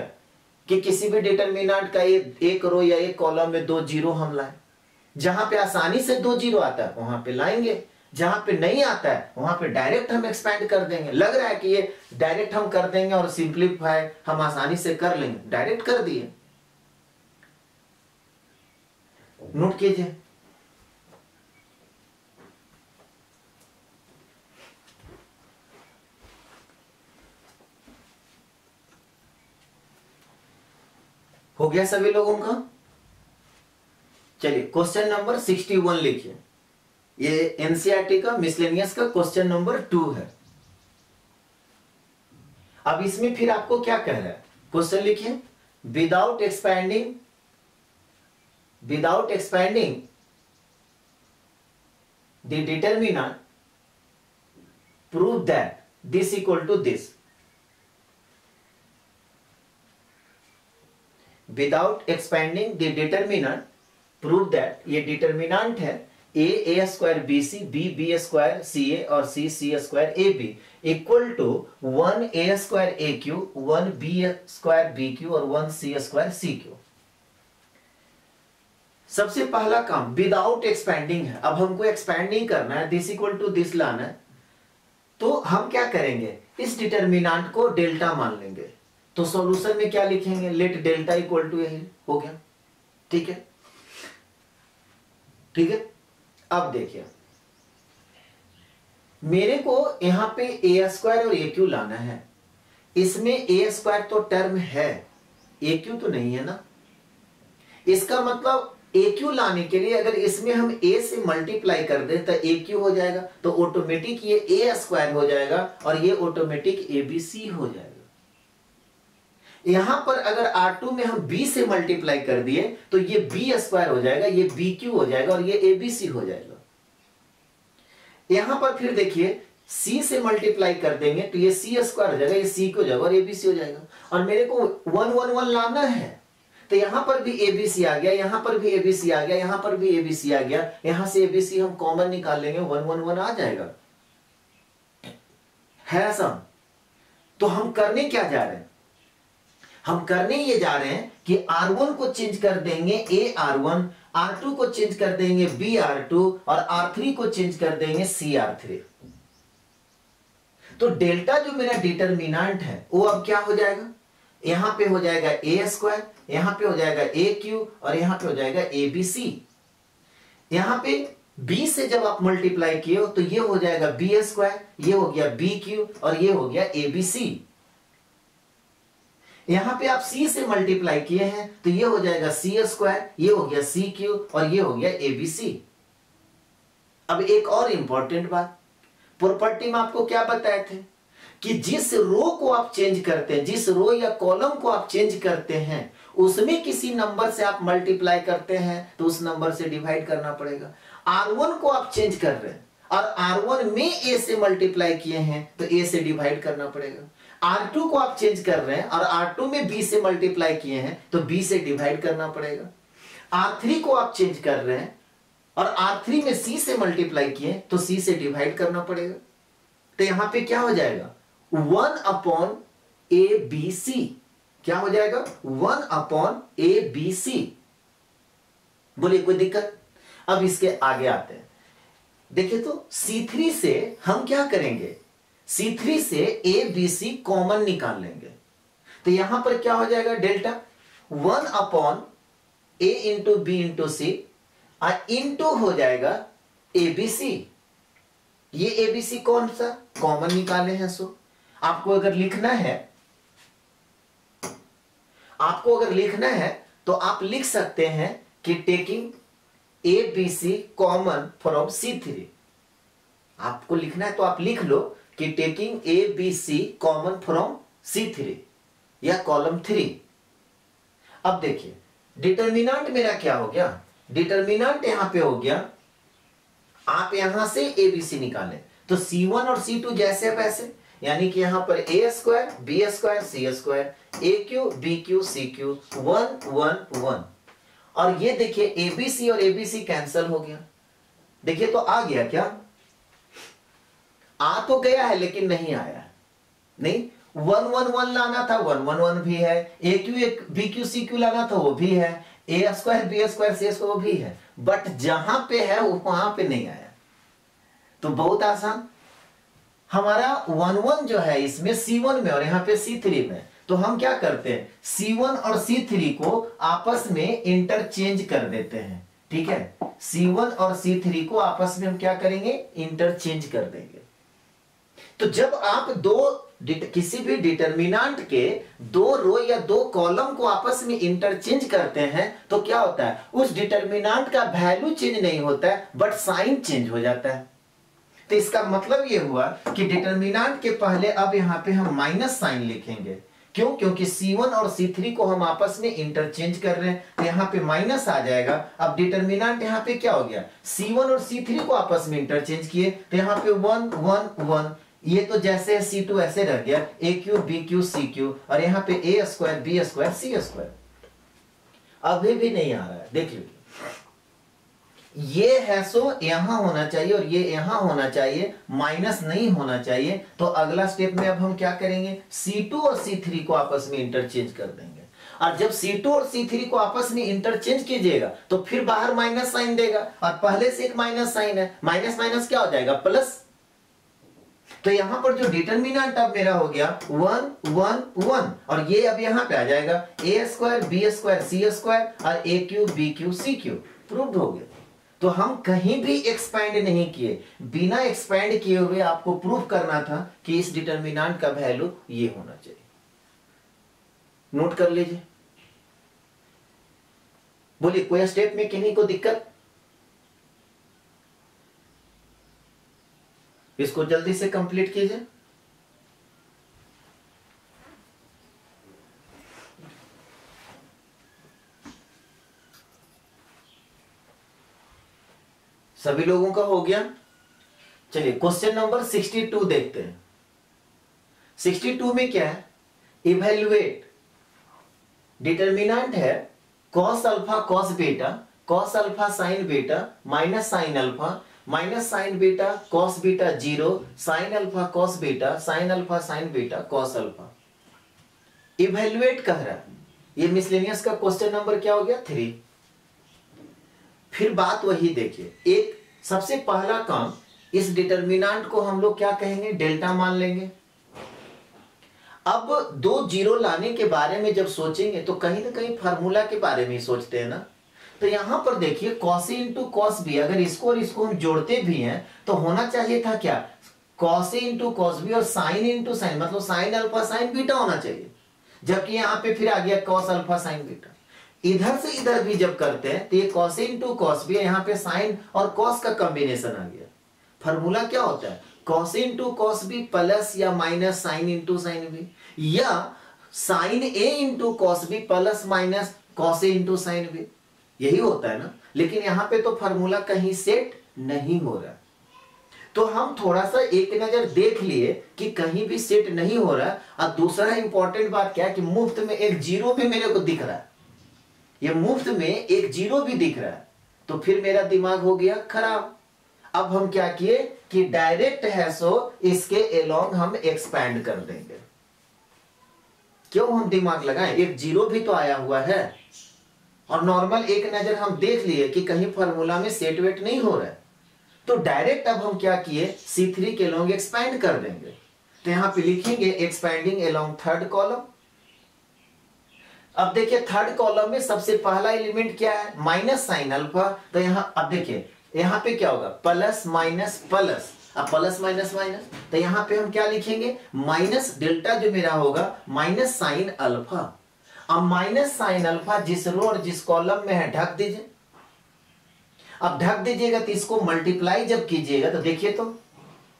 कि किसी भी डिटरमिनेंट का एक रो या एक कॉलम में 2 जीरो हम लाएं। जहां पे आसानी से 2 जीरो आता है वहां पे लाएंगे, जहां पे नहीं आता है वहां पे डायरेक्ट हम एक्सपैंड कर देंगे। लग रहा है कि ये डायरेक्ट हम कर देंगे और सिंप्लीफाई हम आसानी से कर लेंगे, डायरेक्ट कर दिए। नोट कीजिए, हो गया सभी लोगों का। चलिए क्वेश्चन नंबर 61 लिखिए, ये एनसीईआरटी का मिसलेनियस का क्वेश्चन नंबर 2 है। अब इसमें फिर आपको क्या कह रहा है, क्वेश्चन लिखिए, without expanding the determinant prove that this equal to this. Without expanding the determinant prove that, ये डिटरमिनेंट है a square bc b square ca और c square ab equal to 1a square aq 1b square bq और 1c square cq। सबसे पहला काम without expanding है। अब हमको एक्सपैंडिंग करना है, दिस इक्वल टू दिस लाना है, तो हम क्या करेंगे, इस डिटरमिनेंट को डेल्टा मान लेंगे। तो सॉल्यूशन में क्या लिखेंगे, लेट डेल्टा इक्वल टू, यही हो गया। ठीक है, ठीक है। अब देखिए मेरे को यहां पे ए स्क्वायर और ए क्यू लाना है, इसमें ए स्क्वायर तो टर्म है, ए क्यू तो नहीं है ना। इसका मतलब ए क्यू लाने के लिए अगर इसमें हम ए से मल्टीप्लाई कर दें तो ए क्यू हो जाएगा, तो ऑटोमेटिक ये ए स्क्वायर हो जाएगा और ये ऑटोमेटिक ए बी सी हो जाएगा। यहां पर अगर R2 में हम B से मल्टीप्लाई कर दिए तो ये B स्क्वायर हो जाएगा, ये BQ हो जाएगा और ये ABC हो जाएगा। यहां पर फिर देखिए C से मल्टीप्लाई कर देंगे तो ये C स्क्वायर हो जाएगा, ये C हो जाएगा और ABC हो जाएगा। और मेरे को 1 1 1 लाना है, तो यहां पर भी ABC आ गया, यहां पर भी ABC आ गया, यहां पर भी ABC आ गया, यहां से ABC हम कॉमन निकाल लेंगे, 1 1 1 आ जाएगा, है सब। तो हम करने क्या जा रहे हैं, हम करने ये जा रहे हैं कि R1 को चेंज कर देंगे AR1, R2 को चेंज कर देंगे BR2 और R3 को चेंज कर देंगे CR3। तो डेल्टा जो मेरा डिटरमिनेंट है वो अब क्या हो जाएगा, यहां पे हो जाएगा ए स्क्वायर, यहां पे हो जाएगा ए क्यू और यहां पे हो जाएगा ए बी सी। यहां पे बी से जब आप मल्टीप्लाई किए हो तो ये हो जाएगा बी स्क्वायर, ये हो गया बी क्यू और ये हो गया ए बी सी। यहां पे आप C से मल्टीप्लाई किए हैं तो ये हो जाएगा C स्क्वायर, ये हो गया C क्यू और ये हो गया ABC। अब एक और इंपॉर्टेंट बात, प्रॉपर्टी में आपको क्या बताए थे कि जिस रो को आप चेंज करते हैं, जिस रो या कॉलम को आप चेंज करते हैं उसमें किसी नंबर से आप मल्टीप्लाई करते हैं तो उस नंबर से डिवाइड करना पड़ेगा। R1 को आप चेंज कर रहे हैं और R1 में A से मल्टीप्लाई किए हैं तो A से डिवाइड करना पड़ेगा। R2 को आप चेंज कर रहे हैं और R2 में B से मल्टीप्लाई किए हैं तो B से डिवाइड करना पड़ेगा। R3 को आप चेंज कर रहे हैं और R3 में C से मल्टीप्लाई किए तो C से डिवाइड करना पड़ेगा। तो यहां पे क्या हो जाएगा, 1/ABC। क्या हो जाएगा, 1/ABC। बोलिए कोई दिक्कत। अब इसके आगे आते हैं, देखिए तो C3 से हम क्या करेंगे, C3 से ABC कॉमन निकाल लेंगे। तो यहां पर क्या हो जाएगा डेल्टा 1 अपॉन ए इंटू बी इंटू सी इंटू हो जाएगा एबीसी। ये एबीसी कौन सा कॉमन निकाले हैं। सो आपको अगर लिखना है तो आप लिख सकते हैं कि taking A B C common from C3। आपको लिखना है तो आप लिख लो कि taking A B C common from C3 या कॉलम 3। अब देखिए डिटर्मिनेंट मेरा क्या हो गया, डिटर्मिनेंट यहां पे हो गया, आप यहां से ए बी सी निकालें तो C1 और C2 जैसे वैसे, यानी कि यहां पर A square B square C square A cube B cube C cube 1 1 1। और ये देखिए एबीसी और एबीसी कैंसिल हो गया। देखिए तो आ गया क्या, आ तो गया है लेकिन नहीं आया, नहीं 1 1 1 लाना था 1 1 1 भी है, A cube B cube C cube लाना था वो भी है, A square B square C square वो भी है, बट जहां पे है वहां पे नहीं आया। तो बहुत आसान, हमारा 1 1 जो है इसमें C1 में और यहां पे C3 में, तो हम क्या करते हैं C1 और C3 को आपस में इंटरचेंज कर देते हैं। ठीक है, C1 और C3 को आपस में हम क्या करेंगे इंटरचेंज कर देंगे। तो जब आप किसी भी डिटर्मिनेंट के 2 रो या 2 कॉलम को आपस में इंटरचेंज करते हैं तो क्या होता है, उस डिटर्मिनेंट का वैल्यू चेंज नहीं होता है बट साइन चेंज हो जाता है। तो इसका मतलब यह हुआ कि डिटर्मिनेंट के पहले अब यहां पे हम माइनस साइन लिखेंगे। क्यों, क्योंकि C1 और C3 को हम आपस में इंटरचेंज कर रहे हैं, तो यहां पे माइनस आ जाएगा। अब डिटर्मिनेंट यहां पे क्या हो गया, C1 और C3 को आपस में इंटरचेंज किए तो यहां पे 1 1 1, ये तो जैसे है C2 ऐसे रह गया, A cube B cube C cube, और यहां पे A square B square C square. अभी भी नहीं आ रहा है, देख लीजिए ये है सो यहां होना चाहिए और ये यहां होना चाहिए, माइनस नहीं होना चाहिए। तो अगला स्टेप में अब हम क्या करेंगे, C2 और C3 को आपस में इंटरचेंज कर देंगे। और जब C2 और C3 को आपस में इंटरचेंज कीजिएगा तो फिर बाहर माइनस साइन देगा, और पहले से एक माइनस साइन है, माइनस माइनस क्या हो जाएगा प्लस। तो यहां पर जो डिटर्मिनेंट अब मेरा हो गया 1 1 1, और ये अब यहां पे आ जाएगा A square B square C square और A cube B cube C cube. Proved हो गया। तो हम कहीं भी एक्सपैंड नहीं किए, बिना एक्सपैंड किए हुए आपको प्रूफ करना था कि इस डिटर्मिनेंट का वैल्यू ये होना चाहिए। नोट कर लीजिए, बोलिए कोई स्टेप में किन्हीं को दिक्कत, इसको जल्दी से कंप्लीट कीजिए। सभी लोगों का हो गया। चलिए क्वेश्चन नंबर 62 देखते हैं। 62 में क्या है, इवैल्यूएट, डिटर्मिनेंट है cos alpha cos beta cos alpha sin beta minus sin alpha minus sin beta cos beta 0 sin alpha cos beta sin alpha sin beta cos alpha. Evaluate कह रहा है, ये मिसलेनियस का क्वेश्चन नंबर क्या हो गया 3। फिर बात वही देखिए, एक सबसे पहला काम, इस डिटर्मिनेंट को हम लोग क्या कहेंगे डेल्टा मान लेंगे। अब 2 जीरो लाने के बारे में जब सोचेंगे तो कहीं ना कहीं फार्मूला के बारे में ही सोचते हैं ना। तो यहां पर देखिए कॉस इंटू कॉस बी, अगर इसको और इसको हम जोड़ते भी हैं तो होना चाहिए था क्या, कॉस इंटू कॉस बी और साइन इंटू साइन, मतलब साइन अल्फा साइन बीटा होना चाहिए, जबकि यहां पे फिर आ गया कॉस अल्फा साइन बीटा। इधर से इधर भी जब करते हैं तो ये कॉस इंटू कॉस भी, यहाँ पे साइन और कॉस का कॉम्बिनेशन आ गया। फार्मूला क्या होता है, cos into cos B plus या minus sine into sine B, या sine A into cos B plus minus cos A into sine B, यही होता है ना। लेकिन यहाँ पे तो फार्मूला कहीं सेट नहीं हो रहा, तो हम थोड़ा सा एक नजर देख लिए कि कहीं भी सेट नहीं हो रहा। और दूसरा इंपॉर्टेंट बात क्या है कि मुफ्त में एक जीरो भी मेरे को दिख रहा है, ये मुफ्त में एक जीरो भी दिख रहा है, तो फिर मेरा दिमाग हो गया खराब। अब हम क्या किए कि डायरेक्ट है सो इसके एलोंग हम एक्सपैंड कर देंगे। क्यों हम दिमाग लगाएं, एक जीरो भी तो आया हुआ है, और नॉर्मल एक नजर हम देख लिए कि कहीं फार्मूला में सेट वेट नहीं हो रहा है, तो डायरेक्ट अब हम क्या किए C3 के एलोंग एक्सपैंड कर देंगे। तो यहां पे लिखेंगे एक्सपैंडिंग एलोंग थर्ड कॉलम, अब देखिए थर्ड कॉलम में सबसे पहला एलिमेंट क्या है, माइनस साइन अल्फा। तो यहां अब देखिए यहां पे क्या होगा, प्लस माइनस प्लस, अब प्लस माइनस माइनस, तो यहां पे हम क्या लिखेंगे, माइनस डेल्टा जो मेरा होगा माइनस साइन अल्फा। अब माइनस साइन अल्फा जिस रो और जिस कॉलम में है ढक दीजिए। अब ढक दीजिएगा तो इसको मल्टीप्लाई जब कीजिएगा तो देखिए तो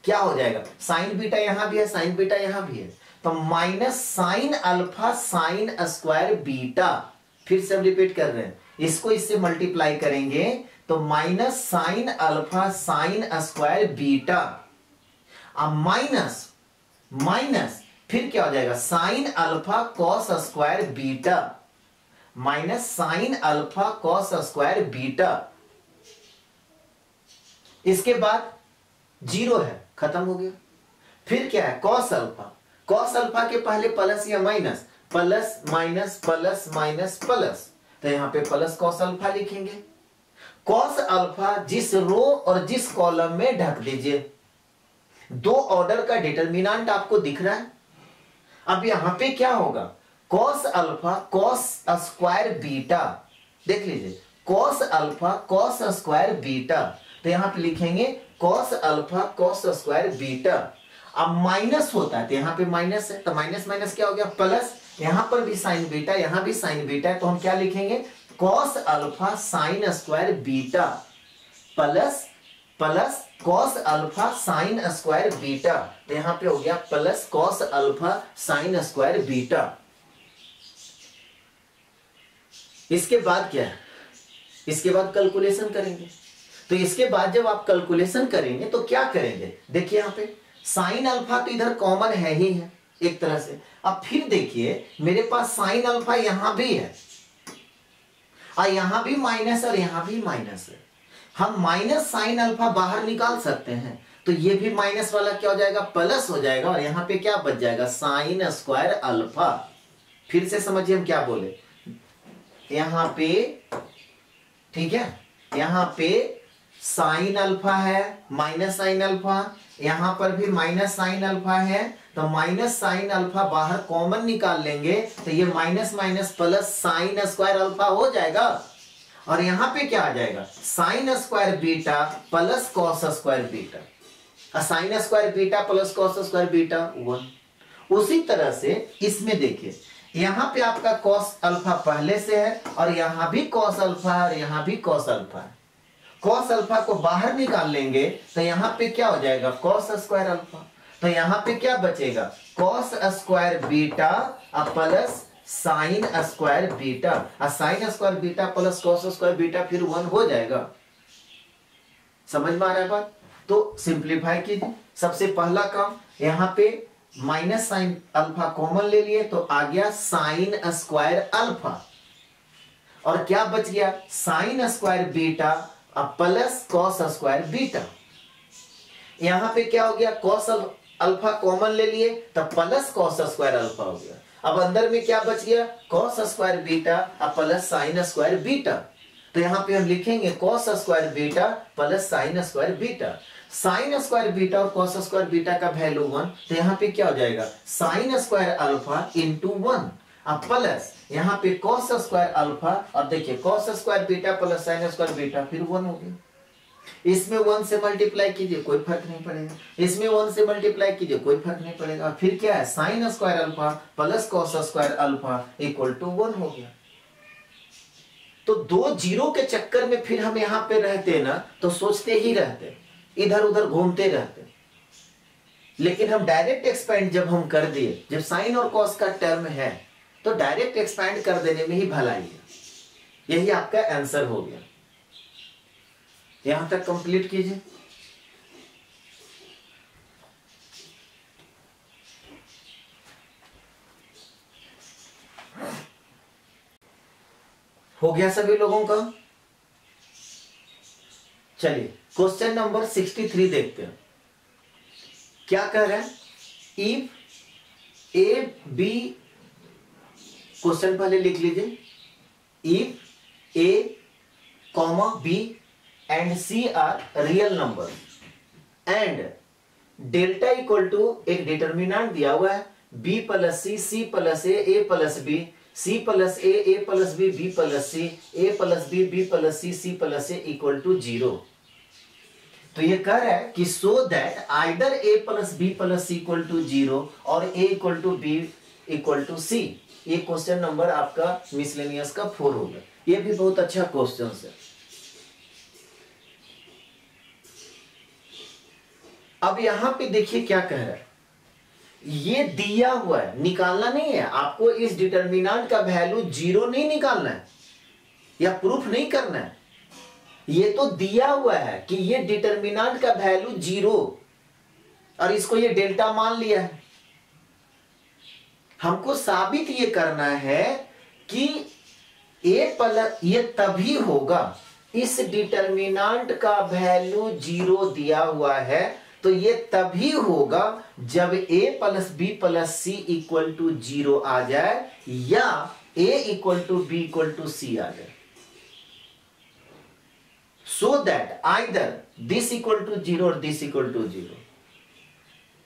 क्या हो जाएगा, साइन बीटा यहां भी है, साइन बीटा यहां भी है, तो minus sine alpha sine square beta. फिर से हम रिपीट कर रहे हैं, इसको इससे मल्टीप्लाई करेंगे तो minus sine alpha sine square beta. अब माइनस माइनस फिर क्या हो जाएगा, sine alpha cos square beta, minus sine alpha cos square beta. इसके बाद जीरो है, खत्म हो गया। फिर क्या है, कॉस अल्फा, कॉस अल्फा के पहले प्लस या minus, plus minus plus minus plus, तो यहां पे प्लस कॉस अल्फा लिखेंगे। कॉस अल्फा जिस रो और जिस कॉलम में ढक दीजिए। दो ऑर्डर का डिटरमिनेंट आपको दिख रहा है। अब यहां पे क्या होगा, cos alpha cos square beta, देख लीजिए cos alpha cos square beta, तो यहां पे लिखेंगे cos alpha cos square beta. अब माइनस होता है तो यहां पे माइनस है, तो माइनस माइनस क्या हो गया प्लस, यहां पर भी साइन बीटा यहां भी साइन बीटा, तो हम क्या लिखेंगे, cos alpha sine square beta plus plus cos alpha sine square beta, तो यहां पे हो गया plus cos alpha sine square beta. इसके बाद क्या है, इसके बाद कैलकुलेशन करेंगे। तो इसके बाद जब आप कैलकुलेशन करेंगे तो क्या करेंगे, देखिए यहां पे साइन अल्फा तो इधर कॉमन है ही है एक तरह से। अब फिर देखिए मेरे पास साइन अल्फा यहां भी है और यहां भी माइनस और यहां भी माइनस है। हम माइनस साइन अल्फा बाहर निकाल सकते हैं, तो ये भी माइनस वाला क्या हो जाएगा, प्लस हो जाएगा, और यहां पे क्या बच जाएगा, साइन स्क्वायर अल्फा। फिर से समझिए हम क्या बोले, यहां पे ठीक है, यहां पे साइन अल्फा है माइनस साइन अल्फा, यहां पर भी माइनस साइन अल्फा है, तो माइनस साइन अल्फा बाहर कॉमन निकाल लेंगे तो ये minus minus plus sign square alpha हो जाएगा, और यहां पे क्या आ जाएगा, sine square beta plus cos square beta, sine square beta plus cos square beta 1। उसी तरह से इसमें देखिए यहां पे आपका कॉस अल्फा पहले से है और यहां भी कॉस अल्फा है और यहां भी कॉस अल्फा है। कॉस अल्फा को बाहर निकाल लेंगे तो यहां पे क्या हो जाएगा, कॉस स्क्वायर अल्फा, तो यहां पे क्या बचेगा, cos square beta plus sine square beta, sine square beta plus cos square beta फिर 1 हो जाएगा। समझ में आ रहा है बात। तो सिंप्लीफाई कीजिए। सबसे पहला काम, यहां पे माइनस साइन अल्फा कॉमन ले लिए तो आ गया साइन स्क्वायर अल्फा, और क्या बच गया, sine square beta plus cos square beta. यहां पे क्या हो गया, कॉस अल्फा कॉमन ले लिए तो प्लस कॉस स्क्वायर अल्फा हो गया। अब अंदर में क्या बच गया, cos square beta plus sine square beta, तो यहां पे हम लिखेंगे cos square beta plus sine square beta. Sine square beta और कॉस स्क्वायर बीटा का वैल्यू 1, तो यहां पे क्या हो जाएगा, sine square alpha into 1 plus यहां पे कॉस स्क्वायर अल्फा, और देखिए cos square beta plus sine square beta फिर 1 हो गया। इसमें 1 से मल्टीप्लाई कीजिए कोई फर्क नहीं पड़ेगा, इसमें 1 से मल्टीप्लाई कीजिए कोई फर्क नहीं पड़ेगा। फिर क्या है, sine square alpha plus cos square alpha equal to 1 हो गया। तो दो जीरो के चक्कर में फिर हम यहां पे रहते ना तो सोचते ही रहते, इधर उधर घूमते रहते, लेकिन हम डायरेक्ट एक्सपेंड जब हम कर दिए, जब साइन और कॉस का टर्म है तो डायरेक्ट एक्सपेंड कर देने में ही भलाई है। यही आपका आंसर हो गया। यहां तक कंप्लीट कीजिए। हो गया सभी लोगों का। चलिए क्वेश्चन नंबर 63 देखते हैं क्या कह रहे हैं। इफ ए बी, क्वेश्चन पहले लिख लीजिए, if A comma B and C are real number and delta equal to एक डिटर्मिनेंट दिया हुआ है B plus C, C plus A plus B, C plus A plus B plus C, A plus B plus C plus A equal to 0। तो ये कह रहा है कि so that either A plus B plus C equal to 0 और A equal to B equal to सी। ये question number आपका miscellaneous का 4 होगा। ये भी बहुत अच्छा क्वेश्चन है। अब यहां पे देखिए क्या कह रहा है, ये दिया हुआ है, निकालना नहीं है आपको। इस डिटर्मिनेंट का वैल्यू 0 नहीं निकालना है या प्रूफ नहीं करना है। ये तो दिया हुआ है कि ये डिटर्मिनेंट का वैल्यू 0 और इसको ये डेल्टा मान लिया है। हमको साबित ये करना है कि ए प्लस ये तभी होगा, इस डिटर्मिनेंट का वैल्यू 0 दिया हुआ है तो ये तभी होगा जब a plus B plus C equal to 0 आ जाए या a equal to B equal to C आ जाए। So that either this equal to 0 और दिस इक्वल टू 0।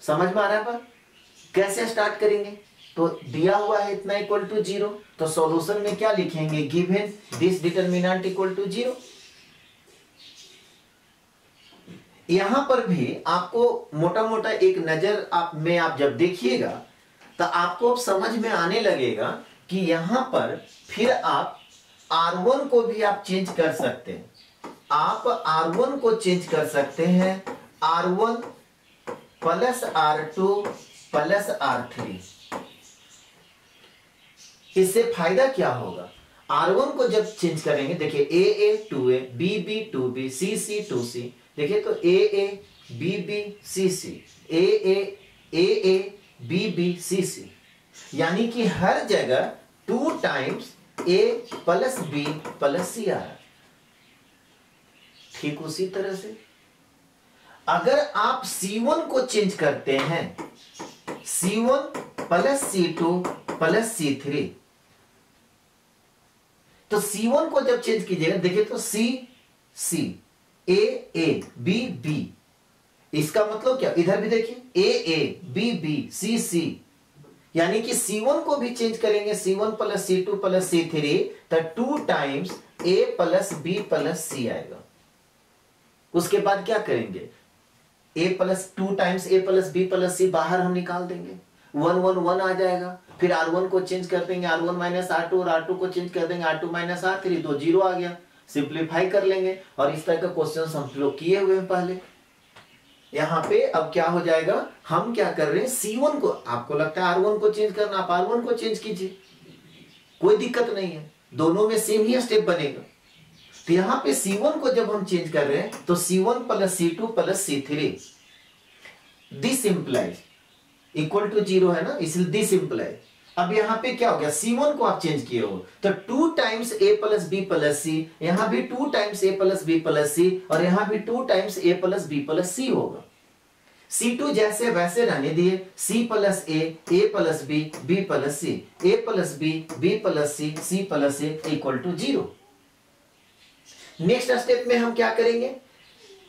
समझ में आ रहा है? पर कैसे स्टार्ट करेंगे? तो दिया हुआ है इतना इक्वल टू 0, तो सॉल्यूशन में क्या लिखेंगे? Given this determinant equal to 0। यहां पर भी आपको मोटा मोटा एक नजर आप जब देखिएगा तो आपको अब समझ में आने लगेगा कि यहां पर फिर आप R1 को भी आप चेंज कर सकते हैं। आप R1 को चेंज कर सकते हैं, R1 plus R2 plus R3। इससे फायदा क्या होगा? R1 को जब चेंज करेंगे, देखिए A 2A, B 2B, C 2C। देखिए तो A B C A B C, यानी कि हर जगह 2 times A plus B plus C आ रहा है। ठीक उसी तरह से अगर आप C1 को चेंज करते हैं, C1 plus C2 plus C3, तो C1 को जब चेंज कीजिएगा, देखिए तो C A B, इसका मतलब क्या? इधर भी देखिए A B C, यानी कि C1 को भी चेंज करेंगे, C1 plus C2 plus C3, तो 2 times A plus B plus C आएगा। उसके बाद क्या करेंगे? A plus 2 times A plus B plus C बाहर हम निकाल देंगे, 1 1 1 आ जाएगा। फिर R1 को चेंज कर देंगे, R1 माइनस R2, और R2 को चेंज कर देंगे, R2 माइनस R3, तो 0 आ गया। सिंप्लीफाई कर लेंगे और इस तरह का क्वेश्चन हम लोग किए हुए हैं पहले। यहां पे अब क्या हो जाएगा, हम क्या कर रहे हैं, C1 को, आपको लगता है R1 को चेंज करना, आप R1 को चेंज कीजिए, कोई दिक्कत नहीं है, दोनों में सेम ही स्टेप बनेगा। तो यहां पे C1 को जब हम चेंज कर रहे हैं तो C1 plus C2 plus C3, this implies equal to 0 है ना, इसलिए दिस इंप्लाइज। अब यहां पे क्या हो गया, C1 को आप चेंज किए हो तो 2 times A plus B plus C, यहां भी 2 times A plus B plus C, और यहां भी 2 times A plus B plus C होगा। C2 जैसे वैसे रहने दिए, C plus A plus B plus C, A plus B plus C plus A equal to 0। Next step में हम क्या करेंगे,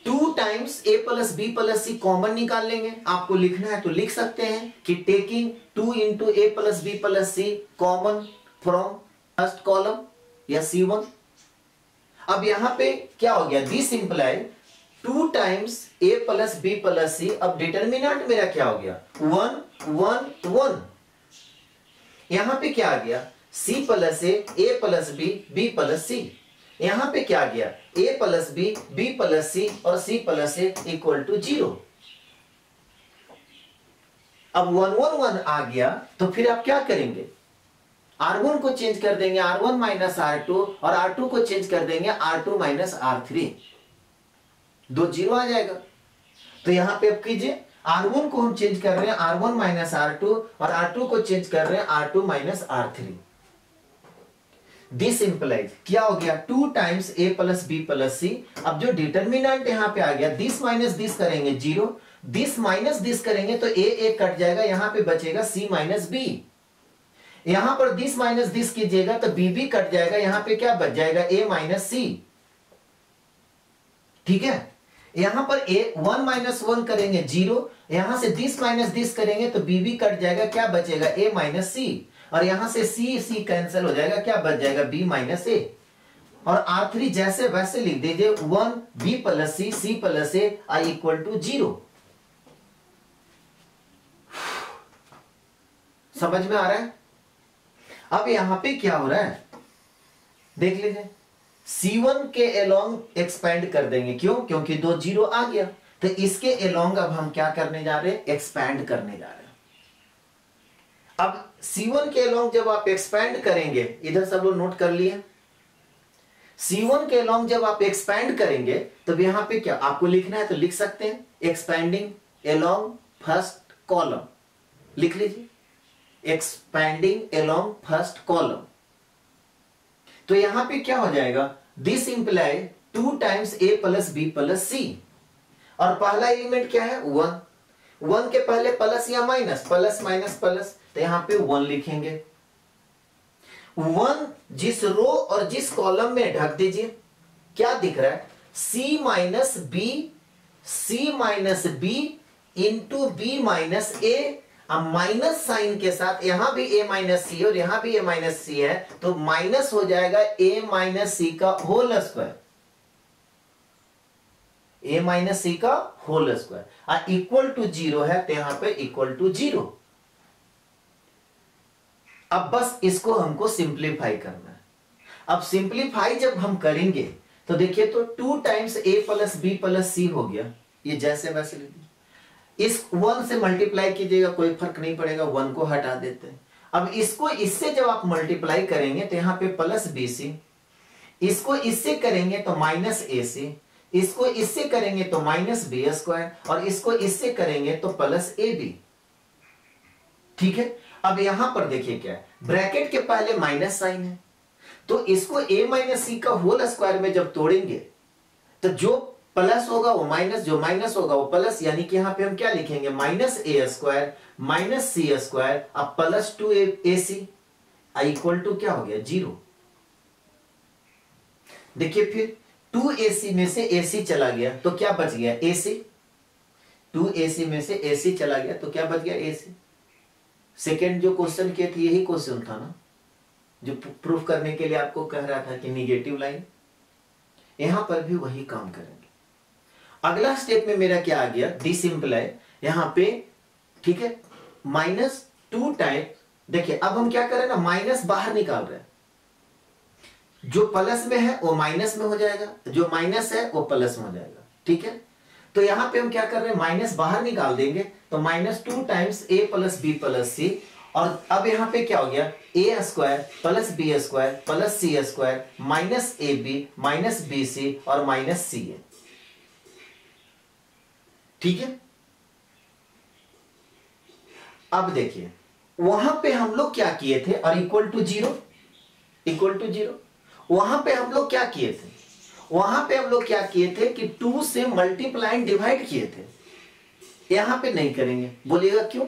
2 times A plus B plus C common निकाल लेंगे। आपको लिखना है तो लिख सकते हैं कि taking 2 into A plus B plus C common from first column या C1। अब यहां पे क्या हो गया, this imply 2 times A plus B plus C। अब डिटर्मिनेंट मेरा क्या हो गया, 1 1 1। यहां पे क्या आ गया, C plus A plus B plus C। यहां पे क्या गया, A plus B plus C और C plus A equal to 0। अब 1 1 1 आ गया, तो फिर आप क्या करेंगे, R1 को चेंज कर देंगे R1 माइनस R2, और R2 को चेंज कर देंगे R2 माइनस R3, 2 0 आ जाएगा। तो यहां पे अब कीजिए, R1 को हम चेंज कर रहे हैं R1 माइनस R2, और R2 को चेंज कर रहे हैं R2 minus R3। This implies क्या हो गया, 2 times A plus B plus C। अब जो डिटर्मिनेंट यहां पे आ गया, दिस माइनस दिस करेंगे 0, दिस माइनस दिस करेंगे तो A कट जाएगा, यहां पे बचेगा C माइनस B। यहां पर दिस माइनस दिस कीजिएगा तो B कट जाएगा, यहां पे क्या बच जाएगा, A माइनस C। ठीक है, यहां पर 1 माइनस 1 करेंगे 0, यहां से दिस माइनस दिस करेंगे तो B कट जाएगा, क्या बचेगा, A माइनस C। और यहां से सी सी कैंसिल हो जाएगा, क्या बच जाएगा बी माइनस ए। और R3 जैसे वैसे लिख दीजिए 1 B plus C plus A I equal to 0। समझ में आ रहा है? अब यहां पे क्या हो रहा है देख लीजिए, C1 के एलोंग एक्सपेंड कर देंगे, क्यों? क्योंकि 2 0 आ गया, तो इसके एलोंग अब हम क्या करने जा रहे हैं? एक्सपैंड करने जा रहे हैं। अब C1 के एलोंग जब आप एक्सपैंड करेंगे, इधर सब लोग नोट कर लिए, C1 के एलोंग जब आप एक्सपैंड करेंगे तब यहां पे क्या आपको लिखना है तो लिख सकते हैं, एक्सपैंडिंग एलोंग फर्स्ट कॉलम लिख लीजिए, एक्सपैंडिंग एलोंग फर्स्ट कॉलम। तो यहां पे क्या हो जाएगा? This imply 2 times A plus B plus C, और पहला एलिमेंट क्या है? 1। 1 के पहले प्लस या माइनस, प्लस माइनस प्लस, तो यहां पे 1 लिखेंगे। 1 जिस रो और जिस कॉलम में ढक दीजिए, क्या दिख रहा है? C minus B into B minus A. अब माइनस साइन के साथ यहां भी ए माइनस सी और यहां भी ए माइनस सी है, तो माइनस हो जाएगा ए माइनस सी का होल स्क्वायर, ए माइनस सी का होल स्क्वायर, और इक्वल टू 0 है, तो यहां पे इक्वल टू 0। अब बस इसको हमको सिंप्लीफाई करना है। अब सिंप्लीफाई जब हम करेंगे तो देखिए, तो 2 times A plus B plus सी हो गया, ये जैसे वैसे लीजिए, इस 1 से मल्टीप्लाई कीजिएगा, कोई फर्क नहीं पड़ेगा, 1 को हटा देते हैं। अब इसको इससे जब आप मल्टीप्लाई करेंगे तो यहां पे प्लस बी सी, इसको इससे करेंगे तो माइनस ए सी, इसको इससे करेंगे तो माइनस बी स्क्वायर, और इसको इससे करेंगे तो प्लस ए बी। ठीक है, अब यहां पर देखिए क्या है, ब्रैकेट के पहले माइनस साइन है, तो इसको ए माइनस सी का होल स्क्वायर में जब तोड़ेंगे तो जो प्लस होगा वो माइनस, जो माइनस होगा वो प्लस, यानी कि यहां पे हम क्या लिखेंगे? Minus A square minus C square, अब plus 2 A C equal to क्या हो गया? 0। देखिए फिर 2ac में से ac चला गया तो क्या बच गया? ac। 2ac में से ac चला गया तो क्या बच गया? ac। सेकेंड जो क्वेश्चन किए थे यही क्वेश्चन था ना, जो प्रूफ करने के लिए आपको कह रहा था कि निगेटिव लाइन, यहां पर भी वही काम करेंगे। अगला स्टेप में मेरा क्या आ गया? दिस इंप्लाई यहां पे, ठीक है, -2 टाइम, देखिए अब हम क्या कर रहे हैं ना, माइनस बाहर निकाल रहे हैं, जो प्लस में है वो माइनस में हो जाएगा, जो माइनस है वो प्लस में हो जाएगा। ठीक है, तो यहां पे हम क्या कर रहे हैं? माइनस बाहर निकाल देंगे, तो -2 times A plus B plus C, और अब यहां पे क्या हो गया? A square plus B square plus C square minus A B minus B C और माइनस सी ए। ठीक है, अब देखिए वहां पे हम लोग क्या किए थे? और इक्वल टू 0, वहां पे हम लोग क्या किए थे? वहां पे हम लोग क्या किए थे कि 2 से मल्टीप्लाई डिवाइड किए थे, यहां पे नहीं करेंगे। बोलिएगा क्यों?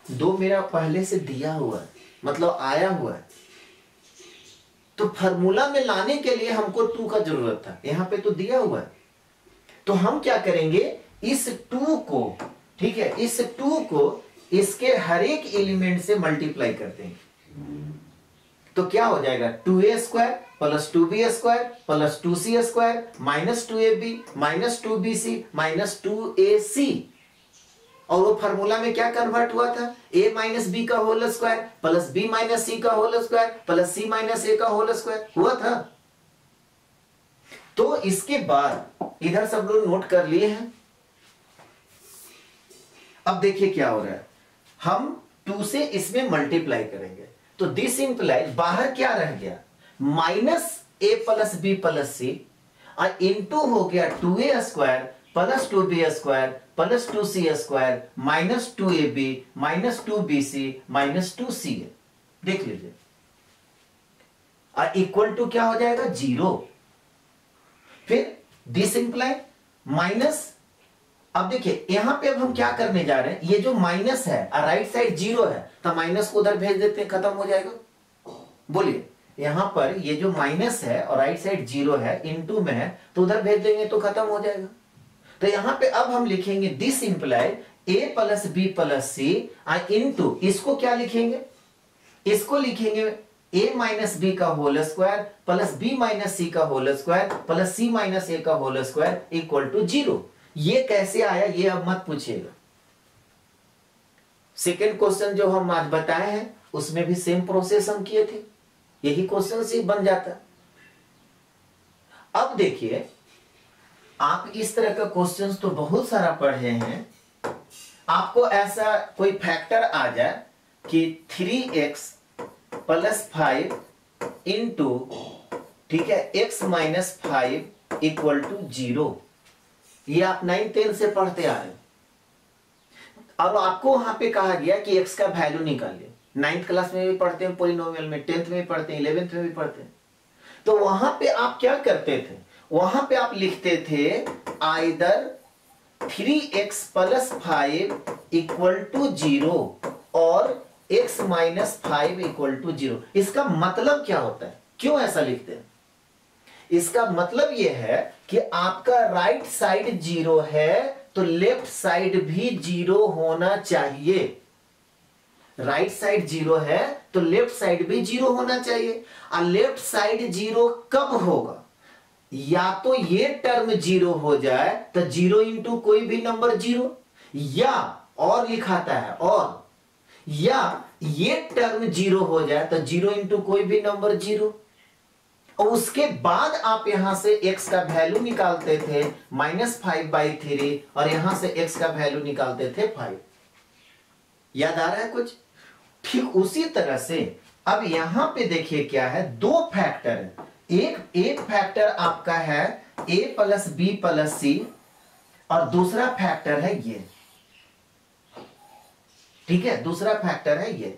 2 मेरा पहले से दिया हुआ है, मतलब आया हुआ है, तो फॉर्मूला में लाने के लिए हमको 2 का जरूरत था, यहां पे तो दिया हुआ है। तो हम क्या करेंगे? इस 2 को, ठीक है, इस 2 को इसके हर एक एलिमेंट से मल्टीप्लाई कर देंगे, तो क्या हो जाएगा? 2a square plus 2b square plus 2c square minus 2ab minus 2bc minus 2ac, और वो फार्मूला में क्या कन्वर्ट हुआ था? a माइनस बी का whole square plus b minus C का whole square plus c minus a का whole square हुआ था। तो इसके बाद इधर सब लोग नोट कर लिए हैं। अब देखिए क्या हो रहा है, हम 2 से इसमें मल्टीप्लाई करेंगे, तो दिस इंप्लाई बाहर क्या रह गया? माइनस ए प्लस बी प्लस सी, और इंटू हो गया 2a square plus 2b square plus 2c square minus 2ab minus 2bc minus 2ca। देख लीजिए, और इक्वल टू क्या हो जाएगा? 0। फिर दिस इंप्लाई माइनस, अब देखिए यहां पे अब हम क्या करने जा रहे हैं? ये जो माइनस है और राइट साइड 0 है, तो माइनस को उधर भेज देते हैं, खत्म हो जाएगा। बोलिए, यहां पर ये जो माइनस है और राइट साइड 0 है, इनटू में है, तो उधर भेज देंगे तो खत्म हो जाएगा। तो यहां पे अब हम लिखेंगे this imply a plus B plus C, into इसको क्या लिखेंगे? इसको लिखेंगे a माइनस बी का whole square plus B minus C का whole square plus C minus A का होल स्क्वायर इक्वल टू 0। ये कैसे आया ये अब मत पूछिएगा। सेकेंड क्वेश्चन जो हम आज बताए हैं उसमें भी सेम प्रोसेस हम किए थे, यही क्वेश्चन से बन जाता। अब देखिए आप इस तरह का क्वेश्चन तो बहुत सारा पढ़े हैं, आपको ऐसा कोई फैक्टर आ जाए कि 3x प्लस 5 इंटू ठीक है x माइनस 5 इक्वल टू 0। ये आप 9-10 से पढ़ते आ रहे हैं। अब आपको वहां पे कहा गया कि x का वैल्यू निकालिए। 9th क्लास में भी पढ़ते हैं पॉलिनोमियल में, 10th में भी पढ़ते हैं, 11th में भी पढ़ते हैं। तो वहां पे आप क्या करते थे, वहां पे आप लिखते थे either 3x plus 5 equal to 0 और x माइनस 5 इक्वल टू 0। इसका मतलब क्या होता है, क्यों ऐसा लिखते हैं? इसका मतलब यह है कि आपका राइट साइड 0 है तो लेफ्ट साइड भी 0 होना चाहिए। राइट साइड 0 है तो लेफ्ट साइड भी 0 होना चाहिए। और लेफ्ट साइड 0 कब होगा? या तो ये टर्म 0 हो जाए तो 0 इंटू कोई भी नंबर 0, या और लिखाता है और, या ये टर्म 0 हो जाए तो 0 इंटू कोई भी नंबर 0। और उसके बाद आप यहां से x का वैल्यू निकालते थे -5/3 और यहां से x का वैल्यू निकालते थे 5। याद आ रहा है कुछ? ठीक उसी तरह से अब यहां पे देखिए क्या है, दो फैक्टर है। एक फैक्टर आपका है a plus B plus C और दूसरा फैक्टर है ये, ठीक है, दूसरा फैक्टर है ये।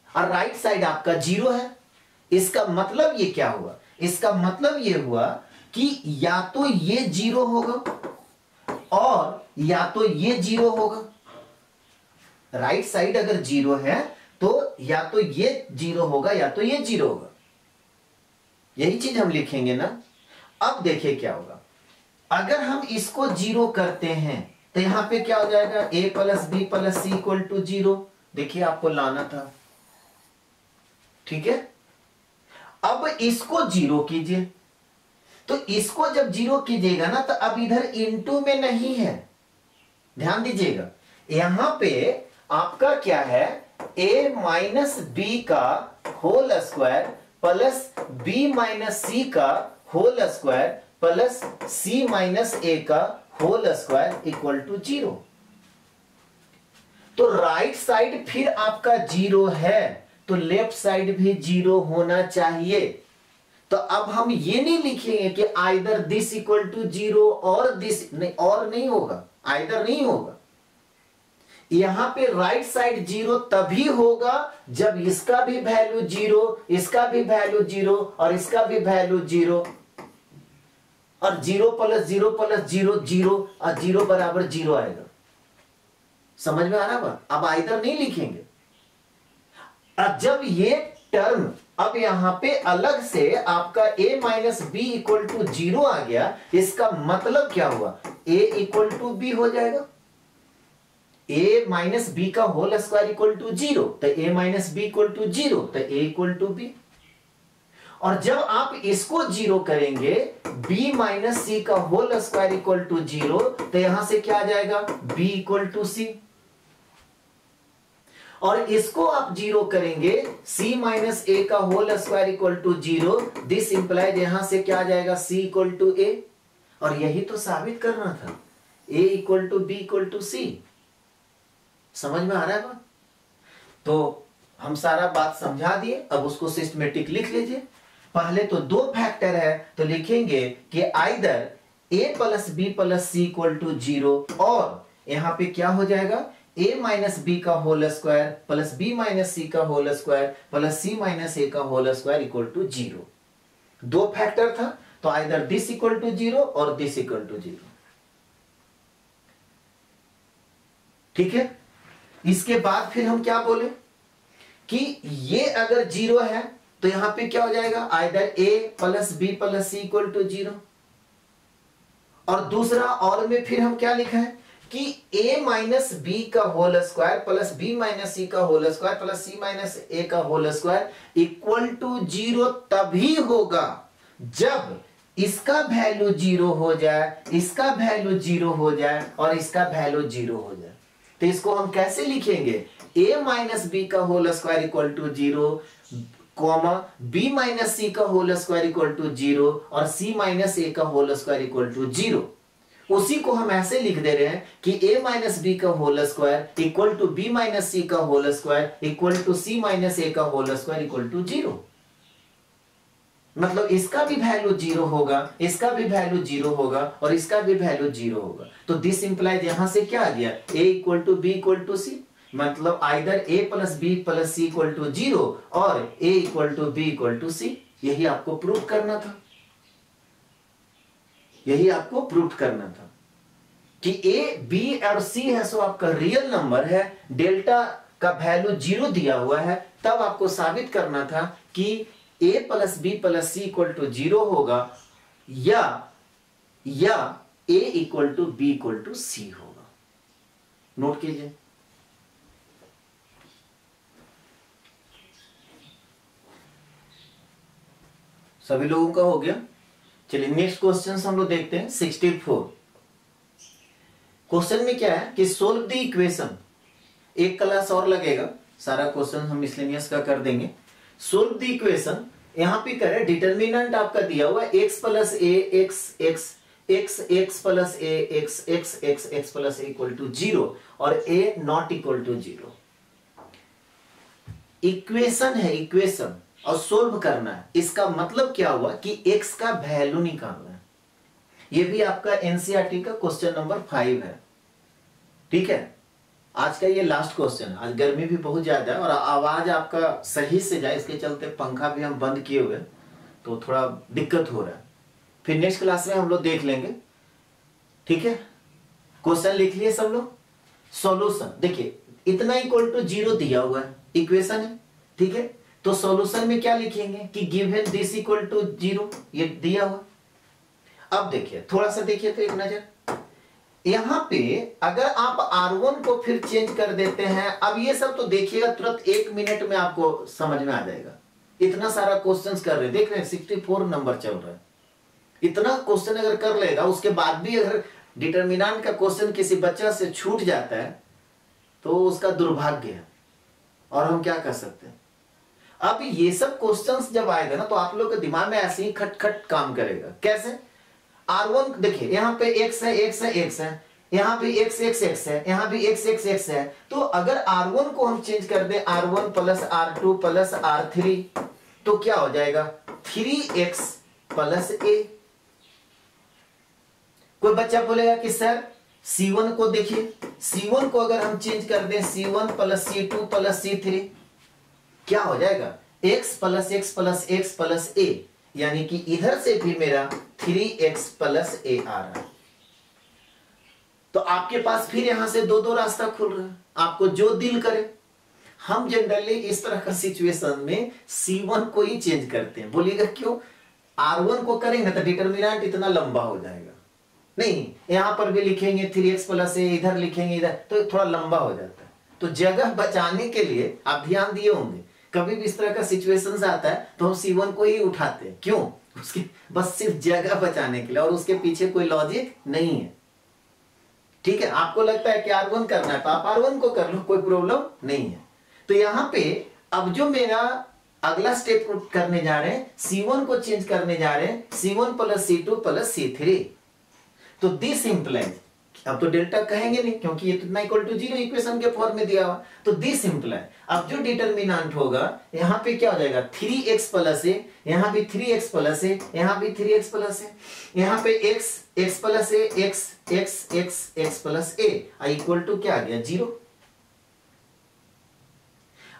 और राइट साइड आपका 0 है। इसका मतलब ये क्या हुआ? इसका मतलब ये हुआ कि या तो ये 0 होगा और या तो ये 0 होगा। राइट साइड अगर 0 है तो या तो ये 0 होगा या तो ये 0 होगा। यही चीज हम लिखेंगे ना। अब देखिए क्या होगा, अगर हम इसको 0 करते हैं तो यहां पे क्या हो जाएगा, a plus B plus C equal to 0। देखिए आपको लाना था, ठीक है। अब इसको 0 कीजिए, तो इसको जब 0 कीजिएगा ना तो अब इधर इनटू में नहीं है, ध्यान दीजिएगा। यहां पे आपका क्या है, a माइनस बी का whole square plus b minus C का whole square plus c minus a का होल स्क्वायर इक्वल टू 0। तो राइट साइड फिर आपका 0 है तो लेफ्ट साइड भी 0 होना चाहिए। तो अब हम ये नहीं लिखेंगे कि आइदर दिस इक्वल टू 0 और दिस नहीं, और नहीं होगा, आइदर नहीं होगा। यहां पे राइट साइड 0 तभी होगा जब इसका भी वैल्यू 0, इसका भी वैल्यू 0 और इसका भी वैल्यू 0 और 0 प्लस 0 प्लस 0 0 और 0 बराबर 0 आएगा। समझ में आ रहा है? अब आइदर नहीं लिखेंगे। अब जब ये टर्म अब यहां पे अलग से आपका a minus B equal to 0 आ गया, इसका मतलब क्या हुआ, a इक्वल टू बी हो जाएगा। a माइनस बी का होल स्क्वायर इक्वल टू 0 तो a minus B equal to 0 तो a इक्वल टू बी। और जब आप इसको 0 करेंगे b माइनस सी का होल स्क्वायर इक्वल टू 0 तो यहां से क्या आ जाएगा, b इक्वल टू सी। और इसको आप 0 करेंगे c माइनस ए का whole square equal to 0, this implies यहां से क्या आ जाएगा, c इक्वल टू ए। और यही तो साबित करना था, a equal to B equal to C. समझ में आ रहा है बात? तो हम सारा बात समझा दिए, अब उसको सिस्टमेटिक लिख लीजिए। पहले तो दो फैक्टर है तो लिखेंगे कि either a plus B plus C equal to 0 और यहां पे क्या हो जाएगा, a माइनस बी का whole square plus b minus C का whole square plus c minus a का होल स्क्वायर इक्वल टू 0। दो फैक्टर था तो आइदर दिस इक्वल टू 0 और दिस इक्वल टू 0। ठीक है। इसके बाद फिर हम क्या बोले कि ये अगर 0 है तो यहां पे क्या हो जाएगा, either a plus B plus C equal to 0। और दूसरा और में फिर हम क्या लिखा है, कि a माइनस बी का whole square plus B minus C का whole square plus C minus A का होल स्क्वायर इक्वल टू 0 तभी होगा जब इसका वैल्यू 0 हो जाए, इसका वैल्यू 0 हो जाए और इसका वैल्यू 0 हो जाए। तो इसको हम कैसे लिखेंगे? a माइनस बी का whole square equal to 0 comma B minus C का होल स्क्वायर इक्वल टू 0 और सी माइनस ए का होल स्क्वायर इक्वल टू 0। उसी को हम ऐसे लिख दे रहे हैं कि a माइनस बी का whole square equal to B minus C का whole square equal to C minus A का होल स्क्वायर इक्वल टू 0। मतलब इसका भी वैल्यू 0 होगा, इसका भी वैल्यू 0 होगा और इसका भी वैल्यू 0 होगा। तो दिस इंप्लाइज यहां से क्या आ गया? a equal to B equal to C, मतलब either a plus B plus C equal to 0 और a equal to B equal to C. यही आपको प्रूव करना था, यही आपको प्रूव करना था कि a, b और c है सो आपका रियल नंबर है, डेल्टा का वैल्यू 0 दिया हुआ है। तब आपको साबित करना था कि a plus B plus C equal to 0 होगा या a equal to B equal to C होगा। नोट कीजिए। सभी लोगों का हो गया? चलिए नेक्स्ट क्वेश्चन हम लोग देखते हैं 64। क्वेश्चन में क्या है कि सोल्व द इक्वेशन। एक क्लास और लगेगा, सारा क्वेश्चन हम मिसलेनियस का कर देंगे। सोल्व द इक्वेशन यहां पे करें, डिटर्मिनेंट आपका दिया हुआ है x plus A X X X X plus A X X X X plus A equal to 0 और a not equal to 0। Equation है, इक्वेशन और सोल्व करना है। इसका मतलब क्या हुआ कि x का वैल्यू निकालना है। ये भी आपका एनसीईआरटी का क्वेश्चन नंबर 5 है। ठीक है, आज का ये लास्ट क्वेश्चन। आज गर्मी भी बहुत ज्यादा है और आवाज आपका सही से जाए, इसके चलते पंखा भी हम बंद किए हुए तो थोड़ा दिक्कत हो रहा है। फिर नेक्स्ट क्लास में हम लोग देख लेंगे। ठीक है, क्वेश्चन लिख लिए सब लोग। सॉल्यूशन देखिए, इतना इक्वल टू 0 दिया हुआ है, इक्वेशन है। ठीक है, तो सॉल्यूशन में क्या लिखेंगे कि गिवन दिस इक्वल टू 0, ये दिया हुआ। अब देखिए, थोड़ा सा देखिए तो एक नजर यहां पे, अगर आप R1 को फिर चेंज कर देते हैं, अब ये सब तो देखिएगा तुरंत 1 मिनट में आपको समझ में आ जाएगा। इतना सारा क्वेश्चंस कर रहे, देख रहे हैं 64 नंबर चल रहा है। इतना क्वेश्चन अगर कर लेगा, उसके बाद भी अगर डिटर्मिनेंट का क्वेश्चन किसी बच्चा से छूट जाता है तो उसका दुर्भाग्य है, और हम क्या कर सकते हैं। अब ये सब क्वेश्चंस जब आएगा ना, तो आप लोग के दिमाग में ऐसे ही खटखट काम करेगा। कैसे? R1 देखिए, यहाँ पे x है, x है, x है, यहाँ भी x x x है, यहाँ भी x x x है। तो अगर R1 को हम चेंज कर दें R1 plus R2 plus R3, तो क्या हो जाएगा? 3x plus a। कोई बच्चा बोलेगा कि सर C1 को देखिए, C1 को अगर हम चेंज कर दें C1 plus C2 plus C3, क्या हो जाएगा? x plus x plus x plus a, यानी कि इधर से भी मेरा 3x प्लस a आ रहा है। तो आपके पास फिर यहां से दो रास्ता खुल रहा है, आपको जो दिल करे। हम जनरली इस तरह का सिचुएशन में C1 को ही चेंज करते हैं। बोलिएगा क्यों? R1 को करेंगे तो डिटर्मिनेंट इतना लंबा हो जाएगा। नहीं, यहां पर भी लिखेंगे 3x प्लस a, इधर लिखेंगे इधर, तो थोड़ा लंबा हो जाता है। तो जगह बचाने के लिए आप ध्यान दिए होंगे, कभी भी इस तरह का सिचुएशंस आता है तो हम C1 को ही उठाते हैं। क्यों? उसकी बस सिर्फ जगह बचाने के लिए, और उसके पीछे कोई लॉजिक नहीं है। ठीक है, आपको लगता है कि R1 करना है तो आप R1 को कर लो, कोई प्रॉब्लम नहीं है। तो यहां पे अब जो मेरा अगला स्टेप करने जा रहे हैं, C1 को चेंज करने जा रहे हैं C1 plus C2 plus C3। तो दिस इंप्लाइज, अब तो डेल्टा कहेंगे नहीं क्योंकि इतना इक्वल टू 0 इक्वेशन के फॉर्म में दिया हुआ। तो दिस इंप्लाइज, अब जो डिटर्मिनेंट होगा यहां पे क्या हो जाएगा? 3x प्लस a, यहां भी 3x प्लस a, यहां भी 3x प्लस a, यहां पे x x plus a, x x x x plus a equal to क्या आ गया? 0।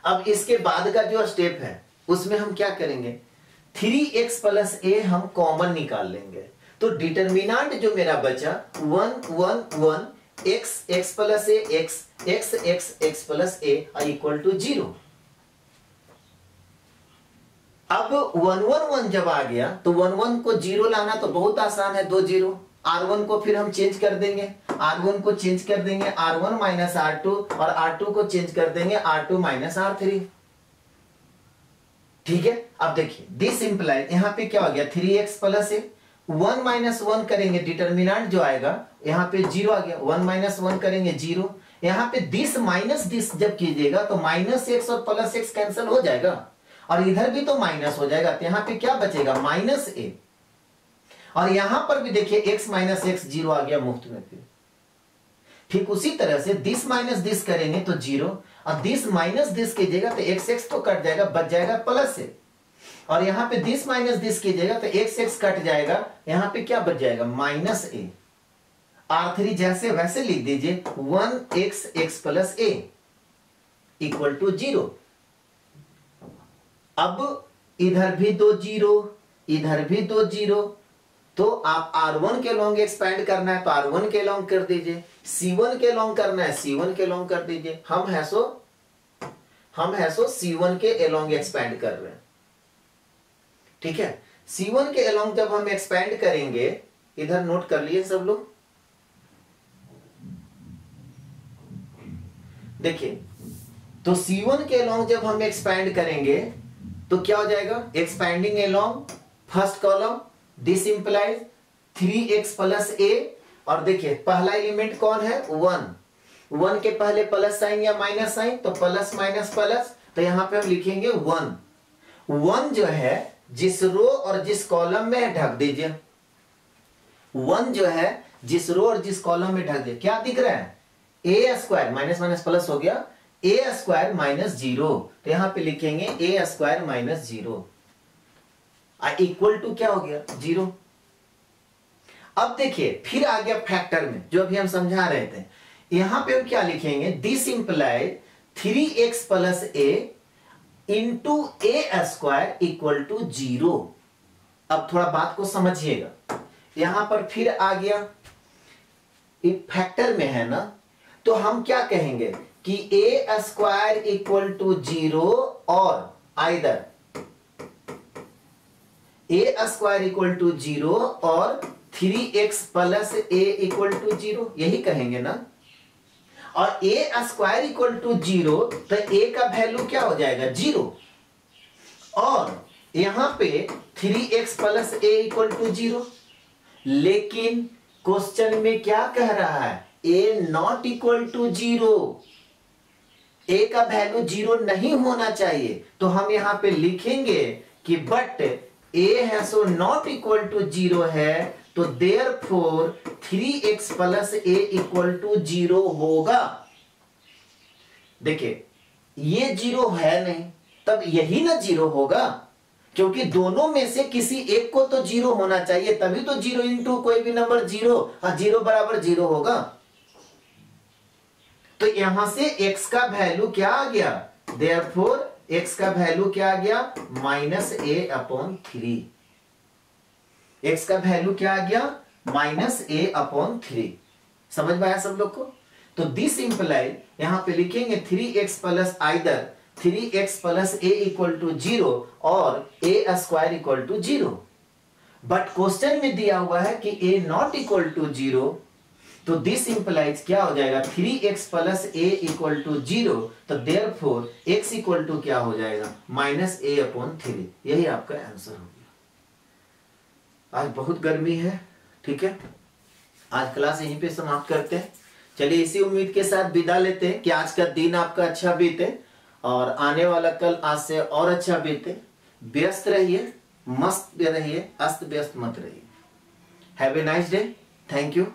अब इसके बाद का जो स्टेप है उसमें हम क्या करेंगे? 3x प्लस a हम कॉमन निकाल लेंगे। तो डिटर्मिनेंट जो मेरा बचा 1 1 1 x x plus a x x x x plus a equal to 0। अब 1 1 1 जब आ गया तो 1 1 को 0 लाना तो बहुत आसान है, 2 0। R1 को फिर हम चेंज कर देंगे, R1 को चेंज कर देंगे R1 माइनस R2 और R2 को चेंज कर देंगे R2 माइनस R3। ठीक है, अब देखिए दिस इंप्लाइज यहां पे क्या हो गया 3x प्लस ए, 1 माइनस 1 करेंगे डिटर्मिनेंट जो आएगा यहां पे 0 आ गया, 1 माइनस 1 करेंगे 0। यहां पे दिस माइनस दिस जब कीजिएगा तो माइनस एक्स और प्लस एक्स कैंसिल हो जाएगा और इधर भी तो माइनस हो जाएगा, तो यहां पे क्या बचेगा माइनस ए। और यहां पर भी देखिए x माइनस एक्स 0 आ गया मुफ्त में। फिर ठीक उसी तरह से दिस माइनस दिस करेंगे तो 0 और दिस माइनस दिस कीजिएगा तो एक्स एक्स तो कट जाएगा, बच जाएगा प्लस ए। और यहां पे दिस माइनस दिस कीजिएगा तो एक्स एक्स कट जाएगा, यहां पे क्या बच जाएगा माइनस ए। R3 जैसे वैसे लिख दीजिए 1x x plus A equal to 0। अब इधर भी 2 0, इधर भी 2 0, तो आप R1 के लॉन्ग एक्सपेंड करना है तो R1 के लॉन्ग कर दीजिए, C1 के लॉन्ग करना है C1 के लॉन्ग कर दीजिए। हम है सो C1 के एलोंग एक्सपेंड कर रहे हैं। ठीक है, C1 के एलोंग जब हम एक्सपेंड करेंगे, इधर नोट कर लिए सब लोग, देखिए तो C1 के एलोंग जब हम एक्सपेंड करेंगे तो क्या हो जाएगा expanding along first column this implies 3x plus A. और देखिए पहला एलिमेंट कौन है 1, 1 के पहले प्लस साइन या माइनस साइन तो प्लस माइनस प्लस, तो यहां पे हम लिखेंगे 1। 1 जो है जिस रो और जिस कॉलम में ढक दीजिए, 1 जो है जिस रो और जिस कॉलम में ढक दीजिए, क्या दिख रहा है A square minus minus plus हो गया ए स्क्वायर माइनस 0, तो यहां पे लिखेंगे ए स्क्वायर माइनस 0 इक्वल टू क्या हो गया 0। अब देखिए फिर आ गया फैक्टर में जो अभी हम समझा रहे थे, यहां पे हम क्या लिखेंगे this implies 3x plus A into A square equal to 0। अब थोड़ा बात को समझिएगा, यहां पर फिर आ गया फैक्टर में है ना, तो हम क्या कहेंगे कि ए स्क्वायर इक्वल टू 0 और either A square equal to 0 और 3x plus A equal to 0, यही कहेंगे ना। और ए स्क्वायर इक्वल टू 0 तो ए का वैल्यू क्या हो जाएगा 0 और यहां पे 3x plus A equal to 0। लेकिन क्वेश्चन में क्या कह रहा है ए नॉट इक्वल टू 0, ए का वैल्यू 0 नहीं होना चाहिए, तो हम यहां पे लिखेंगे कि बट ए है सो नॉट इक्वल टू 0 है, तो therefore 3x plus A equal to 0 होगा। देखिए ये 0 है नहीं, तब यही ना 0 होगा, क्योंकि दोनों में से किसी एक को तो 0 होना चाहिए, तभी तो 0 इंटू कोई भी नंबर 0 और 0 बराबर 0 होगा। तो यहां से x का वैल्यू क्या आ गया, देयरफॉर x का वैल्यू क्या आ गया माइनस ए अपॉन 3। x का वैल्यू क्या आ गया माइनस ए अपॉन 3। समझ में आया सब लोग को। तो दिस इंप्लाई यहां पे लिखेंगे 3x plus either 3x plus A equal to 0 और A square equal to 0। But question में दिया हुआ है कि ए नॉट इक्वल टू 0, तो दिस इंप्लाइज क्या हो जाएगा 3x plus A equal to 0, तो देयरफॉर x इक्वल टू क्या हो जाएगा माइनस ए अपॉन 3। यही आपका आंसर हो गया। आज बहुत गर्मी है, ठीक है, आज क्लास यहीं पे समाप्त करते हैं। चलिए इसी उम्मीद के साथ विदा लेते हैं कि आज का दिन आपका अच्छा बीते और आने वाला कल आज से और अच्छा बीते। व्यस्त रहिए, मस्त रहिए, अस्त व्यस्त मत रहिए। Have a nice day, thank you.